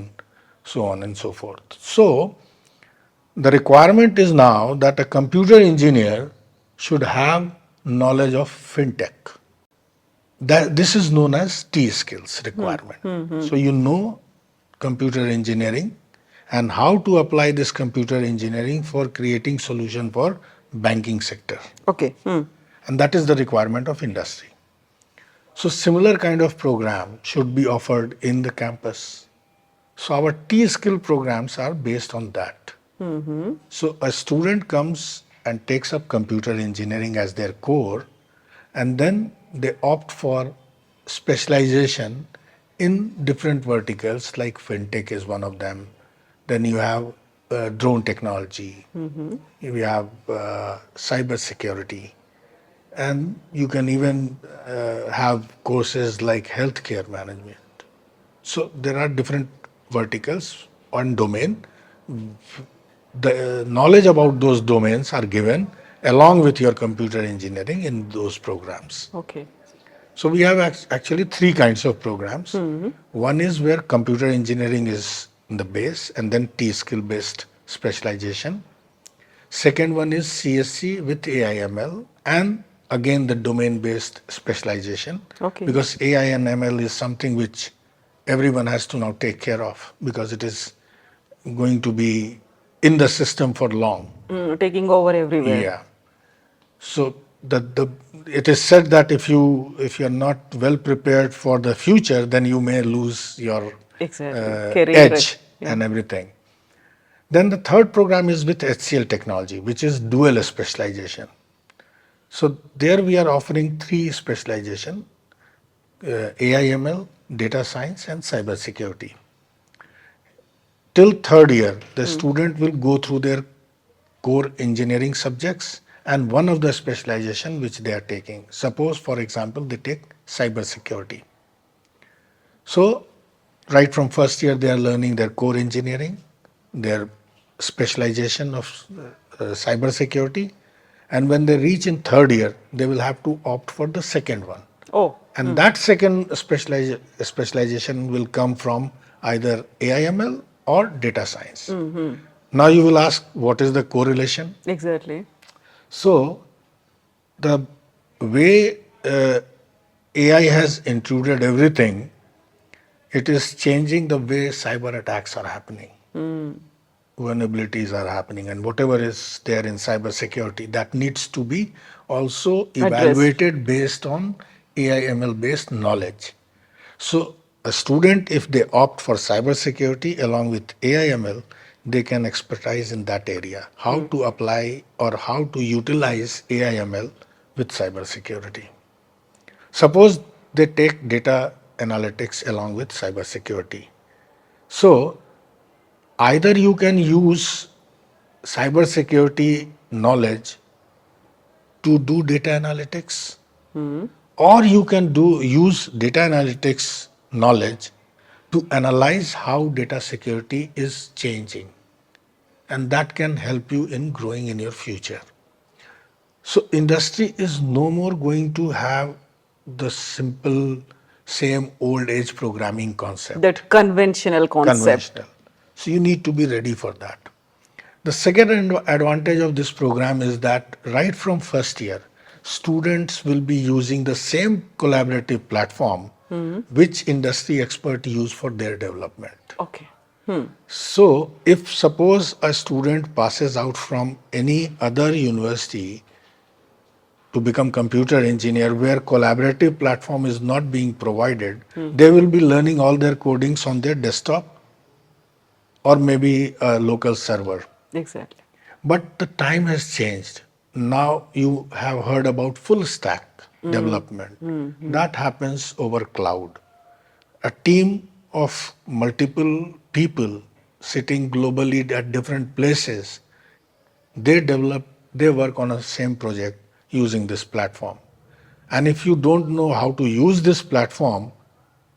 so on and so forth. So the requirement is now that a computer engineer should have knowledge of fintech. This is known as T-skills requirement. So you know computer engineering and how to apply this computer engineering for creating solution for banking sector. Okay. And that is the requirement of industry. So similar kind of program should be offered in the campus. So our T-skill programs are based on that. So a student comes and takes up computer engineering as their core, and then they opt for specialization in different verticals, like fintech is one of them. Then you have drone technology, you have cyber security, and you can even have courses like healthcare management. So there are different verticals on domain. The knowledge about those domains are given along with your computer engineering in those programs. Okay. So we have actually 3 kinds of programs. One is where computer engineering is the base and then T-skill based specialization. Second one is CSC with AI/ML and again the domain based specialization. Okay. Because AI and ML is something which everyone has to now take care of because it is going to be in the system for long. Taking over everywhere. Yeah. So it is said that if you are not well prepared for the future, then you may lose your Exactly. Career edge edge. Yeah. and everything. Then the third program is with HCL technology, which is dual specialization. So there we are offering 3 specialization, AIML, data science and cyber security. Till third year, the student will go through their core engineering subjects and one of the specialization which they are taking. Suppose, for example, they take cyber security. So, right from first year, they are learning their core engineering, their specialization of cyber security, and when they reach in third year, they will have to opt for the second one. Oh, And that second specialization will come from either AIML or data science. Now you will ask, what is the correlation? exactly. So, the way AI has intruded everything, it is changing the way cyber attacks are happening. Vulnerabilities are happening, and whatever is there in cyber security, that needs to be also evaluated based on AIML based knowledge. So, a student, if they opt for cyber security along with AIML, they can expertise in that area, how to apply or how to utilize AIML with cyber security. Suppose they take data analytics along with cyber security. So, either you can use cyber security knowledge to do data analytics, or you can use data analytics knowledge to analyze how data security is changing, and that can help you in growing in your future. So industry is no more going to have the simple same old age programming concept. That conventional concept. Conventional. So you need to be ready for that. The second advantage of this program is that right from first year, students will be using the same collaborative platform which industry expert use for their development. Okay. So, if suppose a student passes out from any other university to become computer engineer where collaborative platform is not being provided, they will be learning all their codings on their desktop or maybe a local server. Exactly. But the time has changed. Now you have heard about full stack development. That happens over cloud. A team of multiple people sitting globally at different places, they work on a same project using this platform. And if you don't know how to use this platform,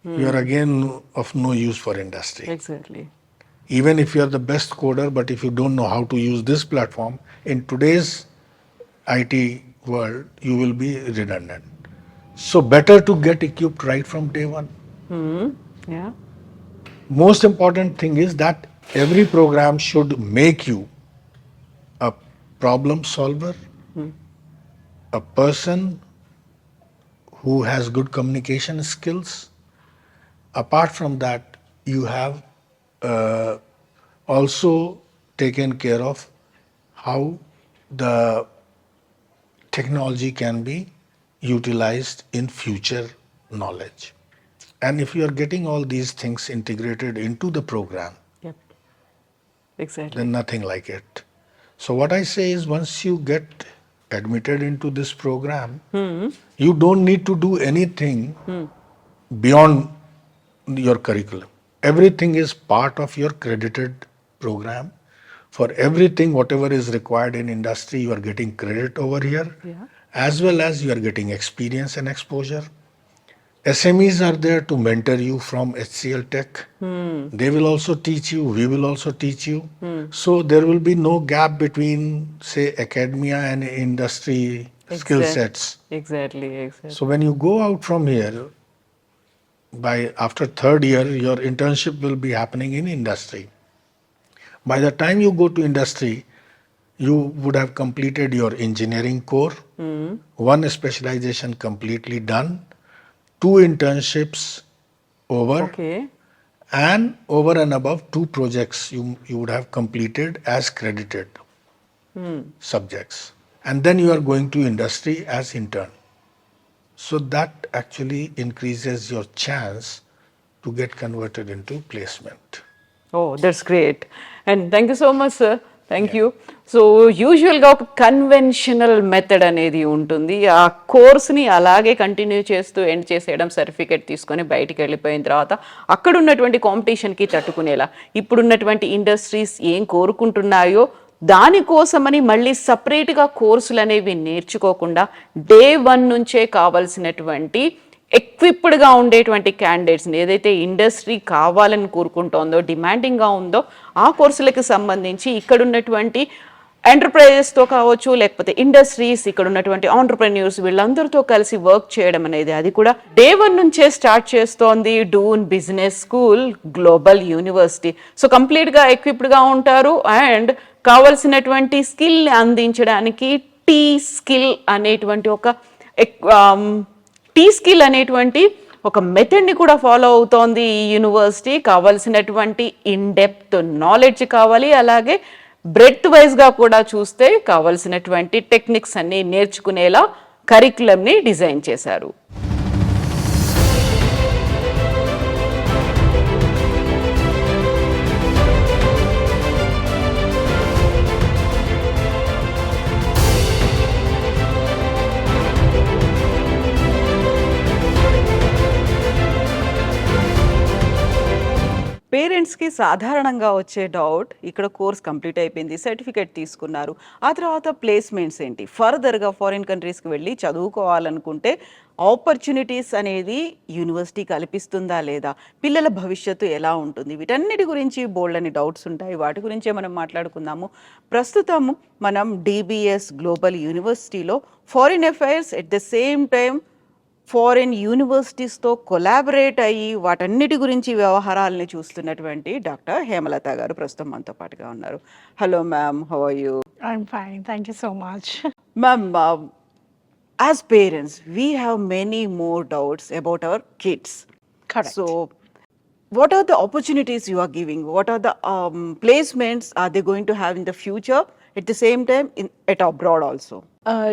you are again of no use for industry. Exactly. Even if you are the best coder, but if you don't know how to use this platform, in today's IT world, you will be redundant. So better to get equipped right from day one. Yeah. Most important thing is that every program should make you a problem solver, a person who has good communication skills. Apart from that, you have also taken care of how the technology can be utilized in future knowledge. And if you are getting all these things integrated into the program, Yep. Exactly. then nothing like it. So what I say is once you get admitted into this program, you don't need to do anything beyond your curriculum. Everything is part of your credited program. For everything, whatever is required in industry, you are getting credit over here, as well as you are getting experience and exposure. SMEs are there to mentor you from HCL Tech. They will also teach you, we will also teach you. So there will be no gap between, say, academia and industry skill sets. Exactly. So when you go out from here, after third year, your internship will be happening in industry. By the time you go to industry, you would have completed your engineering core, one specialization completely done, 2 internships over, Okay. and over and above 2 projects you would have completed as credited subjects. And then you are going to industry as intern. So that actually increases your chance to get converted into placement. Oh, that's great. And thank you so much, sir. Thank you. So యూజువల్గా ఒక conventional method అనేది ఉంటుంది. ఆ కోర్స్ని అలాగే continue చేస్తూ end చేసేయడం, certificate తీసుకొని బయటికి వెళ్ళిపోయిన తర్వాత అక్కడ ఉన్నటువంటి కాంపిటీషన్కి తట్టుకునేలా ఇప్పుడున్నటువంటి ఇండస్ట్రీస్ ఏం కోరుకుంటున్నాయో దానికోసమని మళ్ళీ సపరేట్గా కోర్సులు అనేవి నేర్చుకోకుండా డే 1 నుంచే కావాల్సినటువంటి ఎక్విప్డ్గా ఉండేటువంటి క్యాండిడేట్స్ని ఏదైతే ఇండస్ట్రీ కావాలని కోరుకుంటోందో, డిమాండింగ్గా ఉందో ఆ కోర్సులకు సంబంధించి ఇక్కడ ఉన్నటువంటి ఎంటర్ప్రైజెస్తో కావచ్చు, లేకపోతే ఇండస్ట్రీస్, ఇక్కడ ఉన్నటువంటి ఆంటర్ప్రెన్యూర్స్ వీళ్ళందరితో కలిసి వర్క్ చేయడం అనేది, అది కూడా డే 1 నుంచే స్టార్ట్ చేస్తోంది Doon business school global university. So కంప్లీట్గా ఎక్విప్డ్గా ఉంటారు అండ్ కావలసినటువంటి స్కిల్ని అందించడానికి టీ స్కిల్ అనేటువంటి ఒక మెథడ్ని కూడా ఫాలో అవుతోంది ఈ యూనివర్సిటీ. కావాల్సినటువంటి ఇన్ డెప్త్ నాలెడ్జ్ కావాలి, అలాగే బ్రెడ్త్ వైజ్గా కూడా చూస్తే కావాల్సినటువంటి టెక్నిక్స్ అన్ని నేర్చుకునేలా కరికులంని డిజైన్ చేశారు. పేరెంట్స్కి సాధారణంగా వచ్చే డౌట్, ఇక్కడ కోర్స్ కంప్లీట్ అయిపోయింది, సర్టిఫికేట్ తీసుకున్నారు, ఆ తర్వాత ప్లేస్మెంట్స్ ఏంటి, ఫర్దర్గా ఫారిన్ కంట్రీస్కి వెళ్ళి చదువుకోవాలనుకుంటే ఆపర్చునిటీస్ అనేది యూనివర్సిటీ కల్పిస్తుందా లేదా, పిల్లల భవిష్యత్తు ఎలా ఉంటుంది, వీటన్నిటి గురించి బోల్డ్ అని డౌట్స్ ఉంటాయి. వాటి గురించే మనం మాట్లాడుకుందాము. ప్రస్తుతం మనం DBS గ్లోబల్ యూనివర్సిటీలో foreign affairs at the same time foreign యూనివర్సిటీస్తో కొలాబరేట్ అయ్యి వాటన్నిటి గురించి వ్యవహారాలని చూస్తున్నటువంటి డాక్టర్ హేమలత గారు ప్రస్తుతం మనతో పాటుగా ఉన్నారు. Hello ma'am, how are you? I'm fine. Thank you so much. Ma'am, as parents we have many more doubts about our kids. Correct. So what are the opportunities you are giving? What are the placements are they going to have in the future, at the same time at abroad also?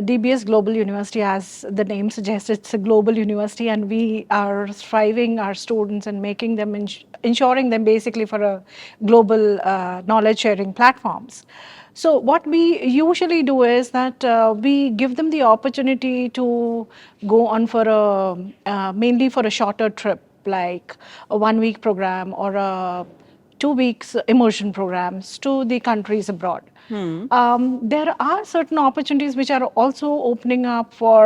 DBS Global University, as the name suggests, it's a global university, and we are striving our students and making them, ensuring them basically for a global knowledge sharing platforms. So what we usually do is that we give them the opportunity to go on for mainly for a shorter trip, like a 1-week program or a 2 weeks immersion programs to the countries abroad. There are certain opportunities which are also opening up for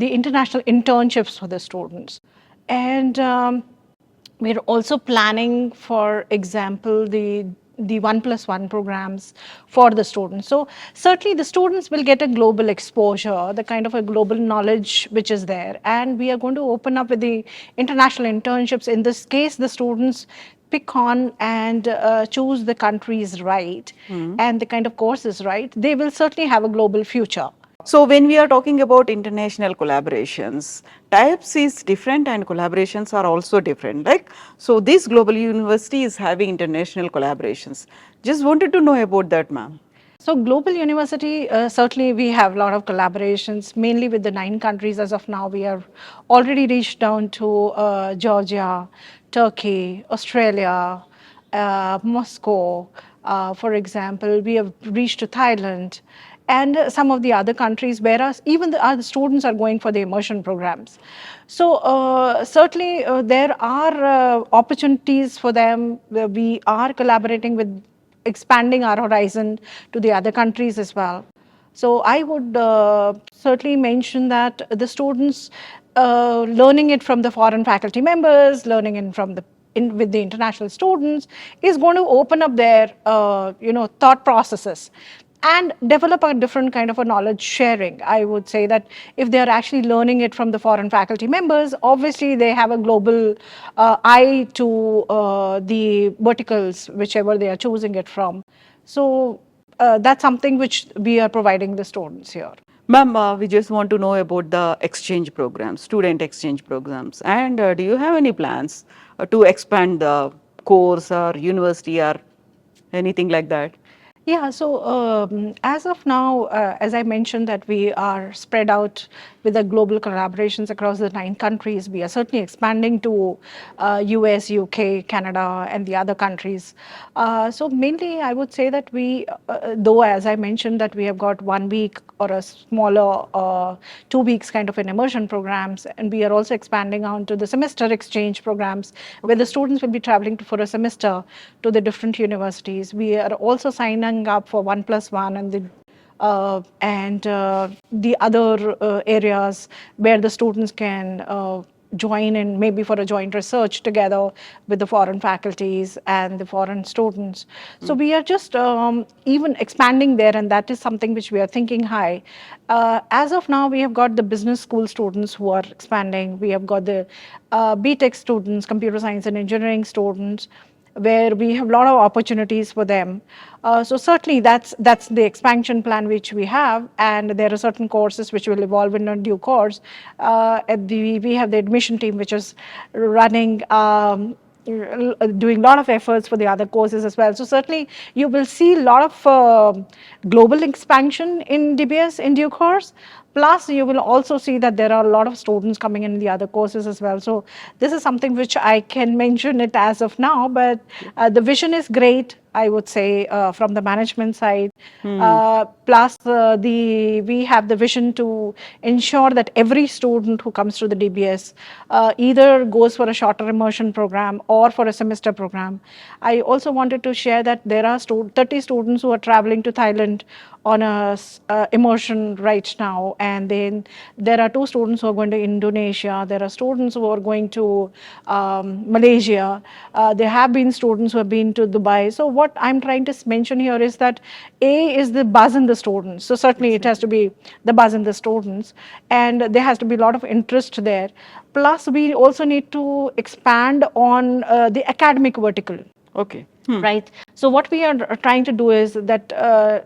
the international internships for the students. And we're also planning, for example, the 1+1 programs for the students. So certainly the students will get a global exposure, the kind of a global knowledge which is there. And we are going to open up with the international internships. In this case, the students pick on and choose the countries right and the kind of courses right. They will certainly have a global future. So when we are talking about international collaborations, types is different and collaborations are also different. Like, so this global university is having international collaborations. Just wanted to know about that, ma'am. So Global University, certainly we have a lot of collaborations, mainly with the 9 countries. As of now, we have already reached down to Georgia, Turkey, Australia, Moscow. For example, we have reached to Thailand and some of the other countries, whereas even the other students are going for the immersion programs. So certainly there are opportunities for them. We are collaborating with expanding our horizon to the other countries as well. So I would certainly mention that the students learning it from the foreign faculty members, learning it from with the international students is going to open up their thought processes and develop a different kind of a knowledge sharing. I would say that if they are actually learning it from the foreign faculty members, obviously they have a global eye to the verticals, whichever they are choosing it from. So that's something which we are providing the students here. Ma'am, we just want to know about the exchange programs, student exchange programs. And do you have any plans to expand the course or university or anything like that? Yeah, so as of now, as I mentioned, that we are spread out with the global collaborations across the 9 countries. We are certainly expanding to US, UK, Canada, and the other countries. So mainly, I would say that we, though as I mentioned that we have got 1 week or a smaller 2 weeks kind of an immersion programs, and we are also expanding on to the semester exchange programs where the students will be traveling for a semester to the different universities. We are also signing up for 1+1 and the other areas where the students can join in maybe for a joint research together with the foreign faculties and the foreign students. So we are just even expanding there, and that is something which we are thinking high. As of now, we have got the business school students who are expanding. We have got the BTech students, computer science and engineering students, where we have a lot of opportunities for them. So certainly that's the expansion plan which we have, and there are certain courses which will evolve in a due course. We have the admission team which is running doing a lot of efforts for the other courses as well. So certainly you will see a lot of global expansion in DBS in due course. Plus, you will also see that there are a lot of students coming in the other courses as well. So this is something which I can mention it as of now, but the vision is great, I would say, from the management side. Plus, we have the vision to ensure that every student who comes to the DBS either goes for a shorter immersion program or for a semester program. I also wanted to share that there are 30 students who are traveling to Thailand on a immersion right now, and then there are 2 students who are going to Indonesia. There are students who are going to Malaysia. There have been students who have been to Dubai. So what I'm trying to mention here is that A is the buzz in the students. So certainly it has to be the buzz in the students, and there has to be a lot of interest there. Plus, we also need to expand on the academic vertical. Okay. Right. So what we are trying to do is that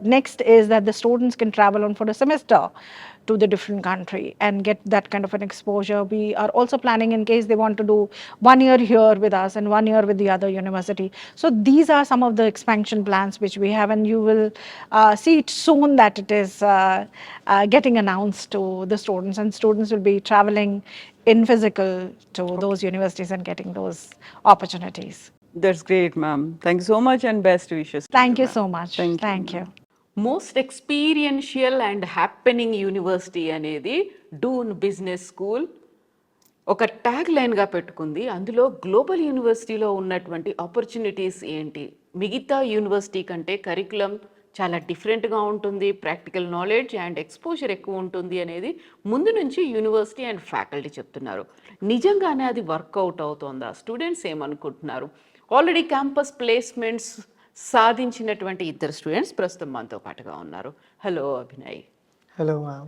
next is that the students can travel on for a semester to the different country and get that kind of an exposure. We are also planning in case they want to do 1 year here with us and 1 year with the other university. So these are some of the expansion plans which we have, and you will see it soon that it is getting announced to the students, and students will be traveling in physical to those universities and getting those opportunities. That's great, ma'am. Thank you so much and best wishes. Thank you so much. Thank you. Most experiential and happening university అనేది Doon business school ఒక tag లైన్గా పెట్టుకుంది. అందులో global యూనివర్సిటీలో ఉన్నటువంటి opportunities ఏంటి, మిగతా university కంటే కరికులం చాలా డిఫరెంట్గా ఉంటుంది, ప్రాక్టికల్ నాలెడ్జ్ అండ్ ఎక్స్పోజర్ ఎక్కువ ఉంటుంది అనేది ముందు నుంచి యూనివర్సిటీ అండ్ ఫ్యాకల్టీ చెప్తున్నారు. నిజంగానే అది వర్కౌట్ అవుతోందా? స్టూడెంట్స్ ఏమనుకుంటున్నారు? ఆల్రెడీ క్యాంపస్ ప్లేస్మెంట్స్ సాధించినటువంటి ఇద్దరు స్టూడెంట్స్ ప్రస్తుతం మనతో పాటుగా ఉన్నారు. Hello Abhinay. Hello, ma'am.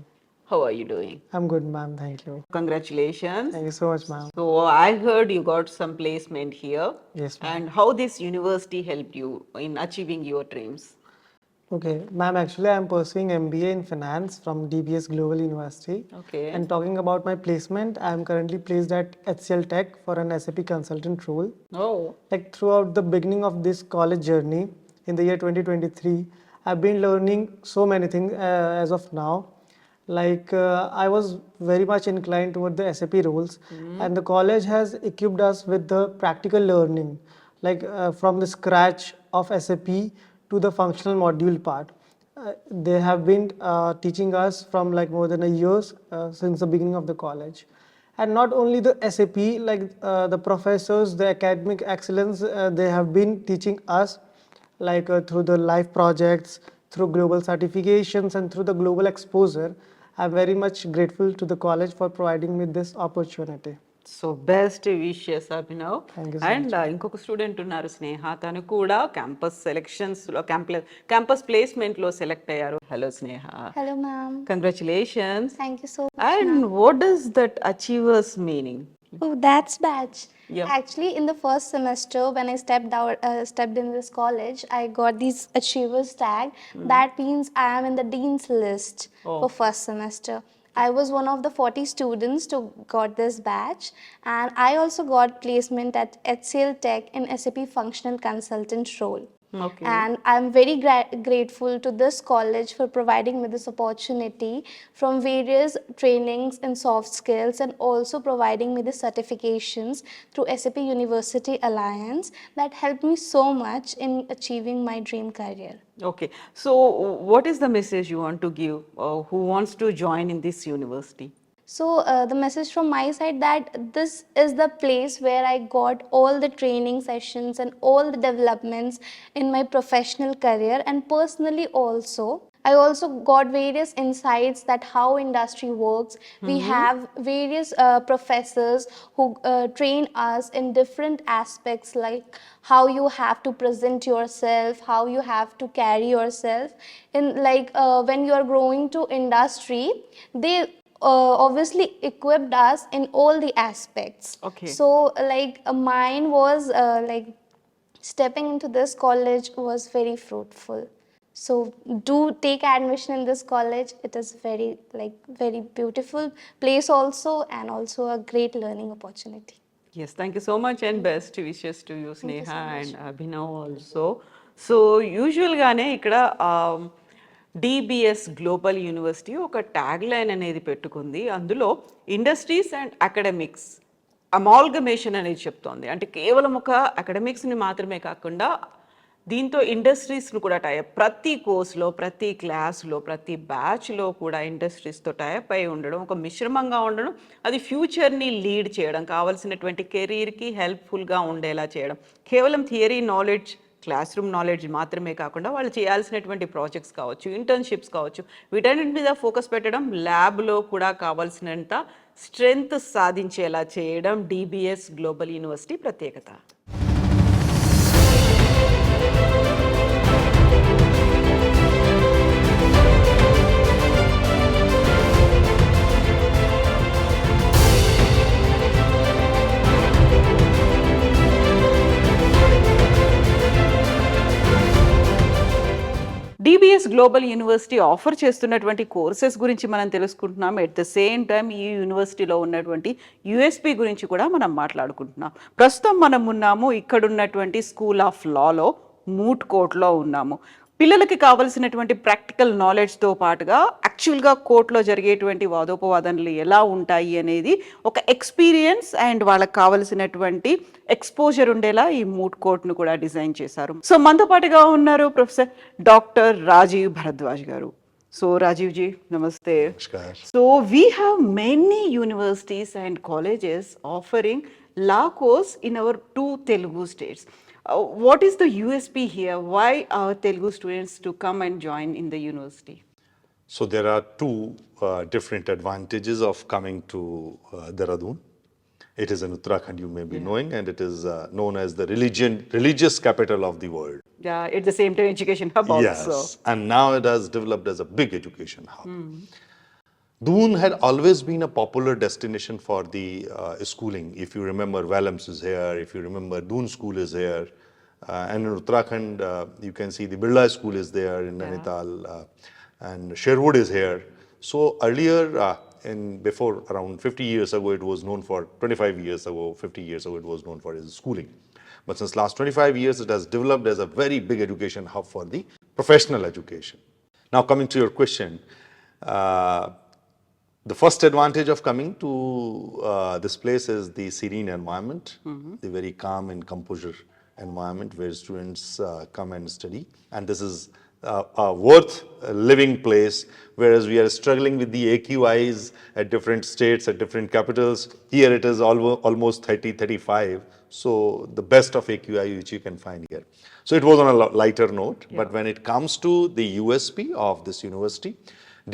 How are you doing? I'm good, ma'am. Thank you. Congratulations. Thank you so much, ma'am. So I heard you got some placement here. Yes, ma'am. And how this university helped you in achieving your dreams? Okay, ma'am, actually I'm pursuing MBA in Finance from DBS Global University. Okay. And talking about my placement, I'm currently placed at HCL Tech for an SAP consultant role. Oh. Like throughout the beginning of this college journey in the year 2023, I've been learning so many things as of now. Like I was very much inclined toward the SAP roles, and the college has equipped us with the practical learning, like from the scratch of SAP to the functional module part. They have been teaching us from like more than a year since the beginning of the college. And not only the SAP, like the professors, the academic excellence, they have been teaching us like through the live projects, through global certifications, and through the global exposure. I'm very much grateful to the college for providing me this opportunity. So best wishes Abhinav. Thank you so and ఇంకొక student ఉన్నారు స్నేహ, తను కూడా campus సెలెక్షన్స్లో campus ప్లేస్మెంట్లో select అయ్యారు. Hello Sneha. Hello, ma'am. Congratulations. Thank you so much. And what does that achievers meaning? Oh, that's batch. Yeah. Actually, in the first semester, when I stepped in this college, I got these achievers tag. That means I am in the dean's list for first semester. I was one of the 40 students who got this batch, and I also got placement at HCL Tech in SAP functional consultant role. Okay. And I'm very grateful to this college for providing me this opportunity from various trainings in soft skills, and also providing me the certifications through SAP University Alliance that helped me so much in achieving my dream career. Okay. So, what is the message you want to give who wants to join in this university? So the message from my side, that this is the place where I got all the training sessions and all the developments in my professional career, and personally also. I also got various insights that how industry works. We have various professors who train us in different aspects, like how you have to present yourself, how you have to carry yourself. In like when you are growing to industry, they obviously equipped us in all the aspects. Okay. So like mine was like stepping into this college was very fruitful. So do take admission in this college. It is very beautiful place also, and also a great learning opportunity. Yes, thank you so much and best wishes to you, Thank you Sneha so much. and Abhinav also. So, యూజువల్గానే ఇక్కడ DBS global university ఒక tag line అనేది పెట్టుకుంది. అందులో industries and academics amalgamation అనేది చెప్తోంది. అంటే కేవలం ఒక అకాడమిక్స్ని మాత్రమే కాకుండా దీంతో ఇండస్ట్రీస్ను కూడా టైప్, ప్రతి కోర్సులో, ప్రతి క్లాస్లో, ప్రతి బ్యాచ్లో కూడా ఇండస్ట్రీస్తో టైప్ అయి ఉండడం, ఒక మిశ్రమంగా ఉండడం, అది ఫ్యూచర్ని లీడ్ చేయడం, కావాల్సినటువంటి కెరీర్కి హెల్ప్ఫుల్గా ఉండేలా చేయడం. కేవలం theory knowledge, class room knowledge మాత్రమే కాకుండా వాళ్ళు చేయాల్సినటువంటి ప్రాజెక్ట్స్ కావచ్చు, ఇంటర్న్షిప్స్ కావచ్చు, వీటన్నిటి మీద ఫోకస్ పెట్టడం, ల్యాబ్లో కూడా కావాల్సినంత స్ట్రెంగ్త్ సాధించేలా చేయడం డిబిఎస్ గ్లోబల్ యూనివర్సిటీ ప్రత్యేకత. డిబిఎస్ గ్లోబల్ యూనివర్సిటీ ఆఫర్ చేస్తున్నటువంటి కోర్సెస్ గురించి మనం తెలుసుకుంటున్నాం. ఎట్ ద సేమ్ టైం ఈ యూనివర్సిటీలో ఉన్నటువంటి యూఎస్పీ గురించి కూడా మనం మాట్లాడుకుంటున్నాం. ప్రస్తుతం మనం ఉన్నాము ఇక్కడున్నటువంటి స్కూల్ ఆఫ్ లాలో, మూట్ కోర్ట్లో ఉన్నాము. పిల్లలకి కావాల్సినటువంటి ప్రాక్టికల్ నాలెడ్జ్తో పాటుగా యాక్చువల్గా కోర్టులో జరిగేటువంటి వాదోపవాదనలు ఎలా ఉంటాయి అనేది ఒక ఎక్స్పీరియన్స్ అండ్ వాళ్ళకి కావాల్సినటువంటి ఎక్స్పోజర్ ఉండేలా ఈ మూట్ కోర్ట్ను కూడా డిజైన్ చేశారు. సో మనతో పాటుగా ఉన్నారు ప్రొఫెసర్ డాక్టర్ రాజీవ్ భరద్వాజ్ గారు. So Rajiv ji, namaste. Namaskar. So we have many universities and colleges offering law course in our two Telugu states. What is the USP here? Why our Telugu students to come and join in the university? So there are two different advantages of coming to Dehradun. It is in Uttarakhand, you may be knowing, and it is known as the religious capital of the world. Yeah, at the same time education hub Yes, also. and now it has developed as a big education hub. Doon had always been a popular destination for the schooling. If you remember, Valams is here. If you remember, Doon School is here. And in Uttarakhand, you can see the Birla School is there in Nainital, and Sherwood is here. So earlier, before around 50 years ago, it was known for 25 years ago, 50 years ago, it was known for its schooling. But since last 25 years, it has developed as a very big education hub for the professional education. Now coming to your question, the first advantage of coming to this place is the serene environment, the very calm and composure environment where students come and study. And this is a worth living place, whereas we are struggling with the AQIs at different states, at different capitals. Here it is almost 30, 35. So the best of AQI which you can find here. So it was on a lighter note, but when it comes to the USP of this university,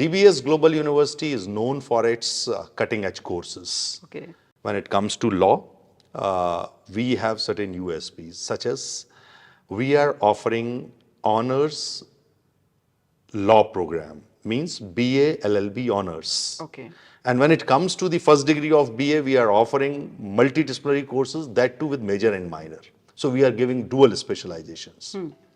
DBS Global University is known for its cutting edge courses. Okay. When it comes to law, we have certain USPs, such as we are offering honors law program, means BA LLB honors. Okay. And when it comes to the first degree of BA, we are offering multidisciplinary courses, that too with major and minor. So we are giving dual specializations.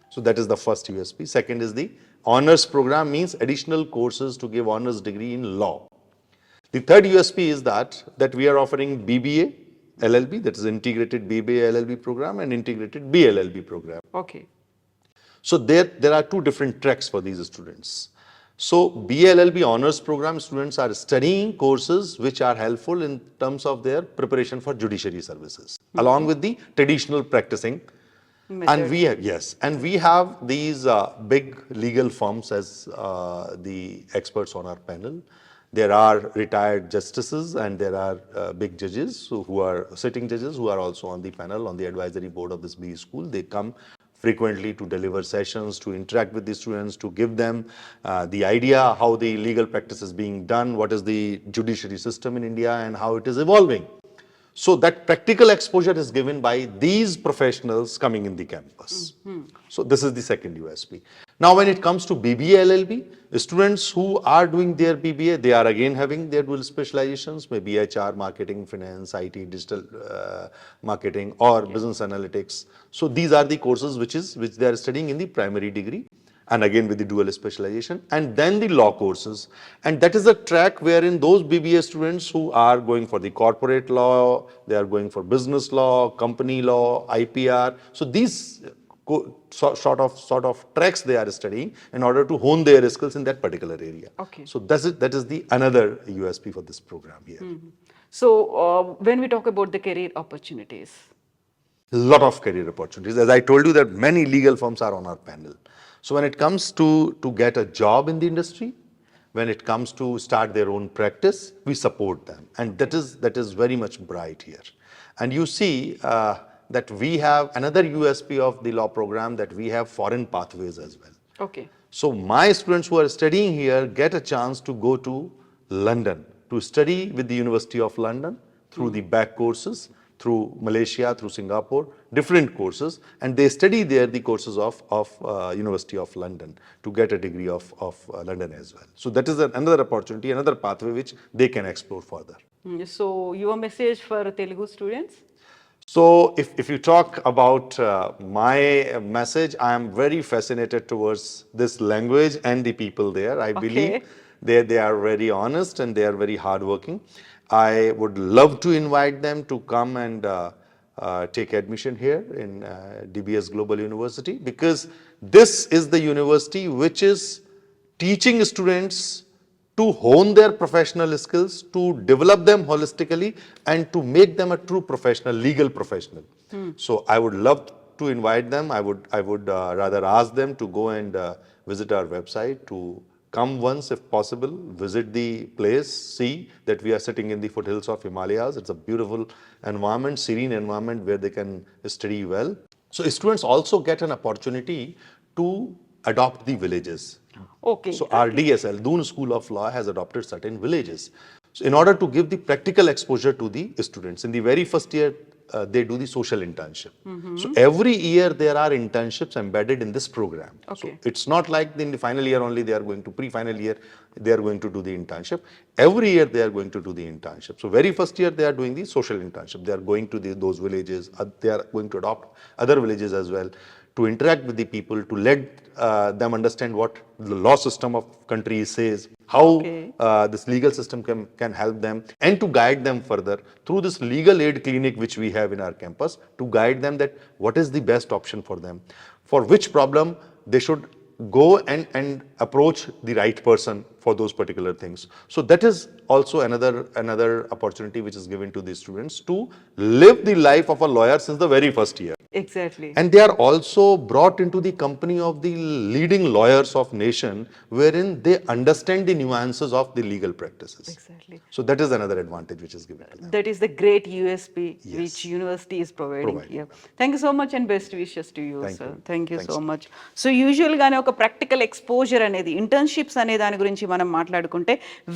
So that is the first USP. Second is the honors program, means additional courses to give honors degree in law. The third USP is that we are offering BBA LLB, that is integrated BBA LLB program, and integrated BLLB program. Okay. So there are two different tracks for these students. So BLLB honors program students are studying courses which are helpful in terms of their preparation for judiciary services, along with the traditional practicing. And we have, yes, and we have these big legal firms as the experts on our panel. There are retired justices and there are big judges who are sitting judges who are also on the panel, on the advisory board of this BE school. They come frequently to deliver sessions, to interact with the students, to give them the idea how the legal practice is being done, what is the judiciary system in India and how it is evolving. So that practical exposure is given by these professionals coming in the campus. So this is the second USP. Now when it comes to BBA LLB, students who are doing their BBA, they are again having their dual specializations, maybe HR, marketing, finance, IT, digital marketing, or business analytics. So these are the courses which they are studying in the primary degree, and again with the dual specialization, and then the law courses. And that is a track wherein those BBA students who are going for the corporate law, they are going for business law, company law, IPR. So these sort of tracks they are studying in order to hone their skills in that particular area. Okay. So that is the another USP for this program here. So when we talk about the career opportunities, A lot of career opportunities. As I told you that many legal firms are on our panel. So when it comes to get a job in the industry, when it comes to start their own practice, we support them. And that is very much bright here. And you see that we have another USP of the law program, that we have foreign pathways as well. okay. So my students who are studying here get a chance to go to London to study with the University of London through the back courses, through Malaysia, through Singapore, different courses, and they study there the courses of University of London to get a degree of London as well. So that is another opportunity, another pathway which they can explore further. So your message for Telugu students? So if you talk about my message, I am very fascinated towards this language and the people there. I believe they are very honest and they are very hardworking. I would love to invite them to come and take admission here in DBS Global University, because this is the university which is teaching students to hone their professional skills, to develop them holistically, and to make them a true professional, legal professional. So I would love to invite them. I would rather ask them to go and visit our website, to come once if possible, visit the place, see that we are sitting in the foothills of Himalayas. It's a beautiful environment, serene environment where they can study well. So students also get an opportunity to adopt the villages. Okay. So our DSL, Doon School of Law, has adopted certain villages. So in order to give the practical exposure to the students, in the very first year, they do the social internship. So every year there are internships embedded in this program. Okay. So it's not like in the final year only they are going to, pre-final year, they are going to do the internship. Every year they are going to do the internship. So very first year they are doing the social internship. They are going to those villages. They are going to adopt other villages as well, to interact with the people, to let them understand what the law system of country says, how this legal system can help them, and to guide them further through this legal aid clinic which we have in our campus, to guide them that what is the best option for them, for which problem they should go and approach the right person for those particular things. So that is also another opportunity which is given to the students to live the life of a lawyer since the very first year. Exactly. And they are also brought into the company of the leading lawyers of nation, wherein they understand the nuances of the legal practices. Exactly. So that is another advantage which is given to them. That is the great USP which university is providing here. Thank you so much and best wishes to you, sir. Thank you so much. So usually గానే ఒక practical exposure అనేది, internships అనే దాని గురించి మనం మాట్లాడుకుంటే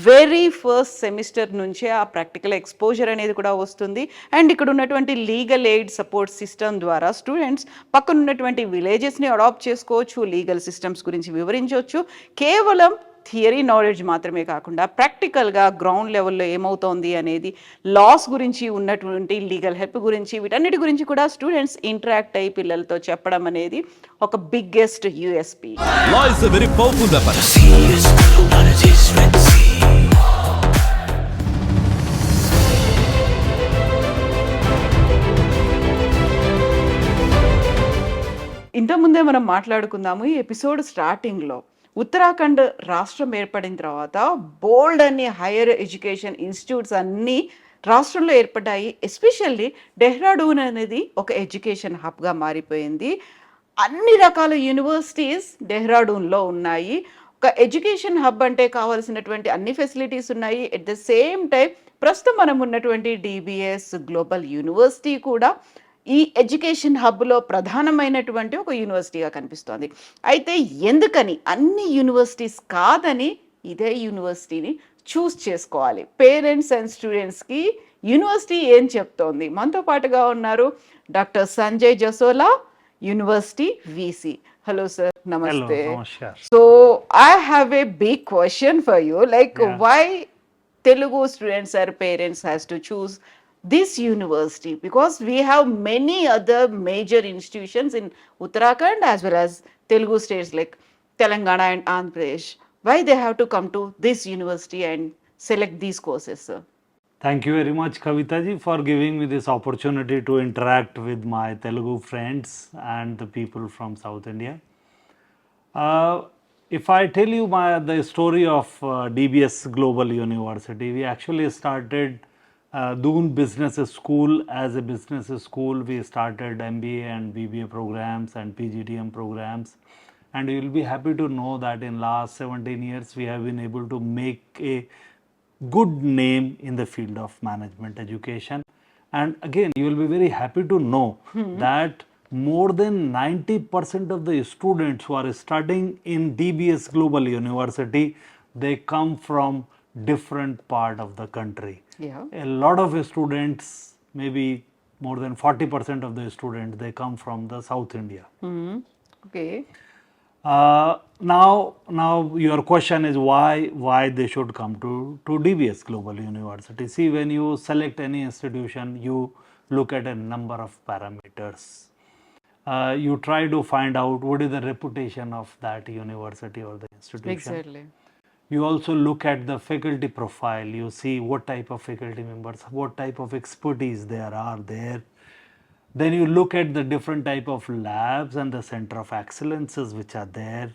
very first semester నుంచే ఆ ప్రాక్టికల్ ఎక్స్పోజర్ అనేది కూడా వస్తుంది. అండ్ ఇక్కడ ఉన్నటువంటి లీగల్ ఎయిడ్ సపోర్ట్ సిస్టమ్ ద్వారా స్టూడెంట్స్ పక్కన ఉన్నటువంటి విలేజెస్ని అడాప్ట్ చేసుకోవచ్చు, లీగల్ సిస్టమ్స్ గురించి వివరించవచ్చు. కేవలం థియరీ నాలెడ్జ్ మాత్రమే కాకుండా ప్రాక్టికల్గా గ్రౌండ్ లెవెల్లో ఏమవుతోంది అనేది, లాస్ గురించి ఉన్నటువంటి లీగల్ హెల్ప్ గురించి, వీటన్నిటి గురించి కూడా స్టూడెంట్స్ ఇంటరాక్ట్ అయ్యి పిల్లలతో చెప్పడం అనేది ఒక biggest USP. Law is a very powerful weapon. ఇంతకుముందే మనం మాట్లాడుకుందాము ఈ ఎపిసోడ్ స్టార్టింగ్లో. ఉత్తరాఖండ్ రాష్ట్రం ఏర్పడిన తర్వాత బోల్డ్ అన్ని హైయర్ ఎడ్యుకేషన్ ఇన్స్టిట్యూట్స్ అన్నీ రాష్ట్రంలో ఏర్పడ్డాయి. ఎస్పెషల్లీ డెహ్రాడూన్ అనేది ఒక ఎడ్యుకేషన్ హబ్గా మారిపోయింది. అన్ని రకాల యూనివర్సిటీస్ డెహ్రాడూన్లో ఉన్నాయి. ఒక ఎడ్యుకేషన్ హబ్ అంటే కావాల్సినటువంటి అన్ని ఫెసిలిటీస్ ఉన్నాయి. ఎట్ ద సేమ్ టైం ప్రస్తుతం మనం ఉన్నటువంటి డిబిఎస్ గ్లోబల్ యూనివర్సిటీ కూడా ఈ ఎడ్యుకేషన్ హబ్లో ప్రధానమైనటువంటి ఒక యూనివర్సిటీగా కనిపిస్తోంది. అయితే ఎందుకని అన్ని యూనివర్సిటీస్ కాదని ఇదే యూనివర్సిటీని చూస్ చేసుకోవాలి? పేరెంట్స్ అండ్ స్టూడెంట్స్కి యూనివర్సిటీ ఏం చెప్తోంది? మనతో పాటుగా ఉన్నారు doctor Sanjay Jasola, university VC. Hello sir, నమస్తే. So I have a big question for you, like why Telugu students or parents has to choose this university, because we have many other major institutions in Uttarakhand as well as Telugu states like Telangana and Andhra Pradesh. Why they have to come to this university and select these courses, sir? Thank you very much, Kavita ji, for giving me this opportunity to interact with my Telugu friends and the people from South India. If I tell you the story of DBS Global University, we actually started Doon Business School as a business school. We started MBA and BBA programs and PGDM programs. And you will be happy to know that in last 17 years, we have been able to make a good name in the field of management education. And again, you will be very happy to know that more than 90% of the students who are studying in DBS Global University, they come from different part of the country. Yeah. A lot of students, maybe more than 40% of the students, they come from the South India. Okay. Now your question is why they should come to DBS Global University. See, when you select any institution, you look at a number of parameters. You try to find out what is the reputation of that university or the institution. Exactly. You also look at the faculty profile. You see what type of faculty members, what type of expertise there are there. Then you look at the different type of labs and the center of excellences which are there.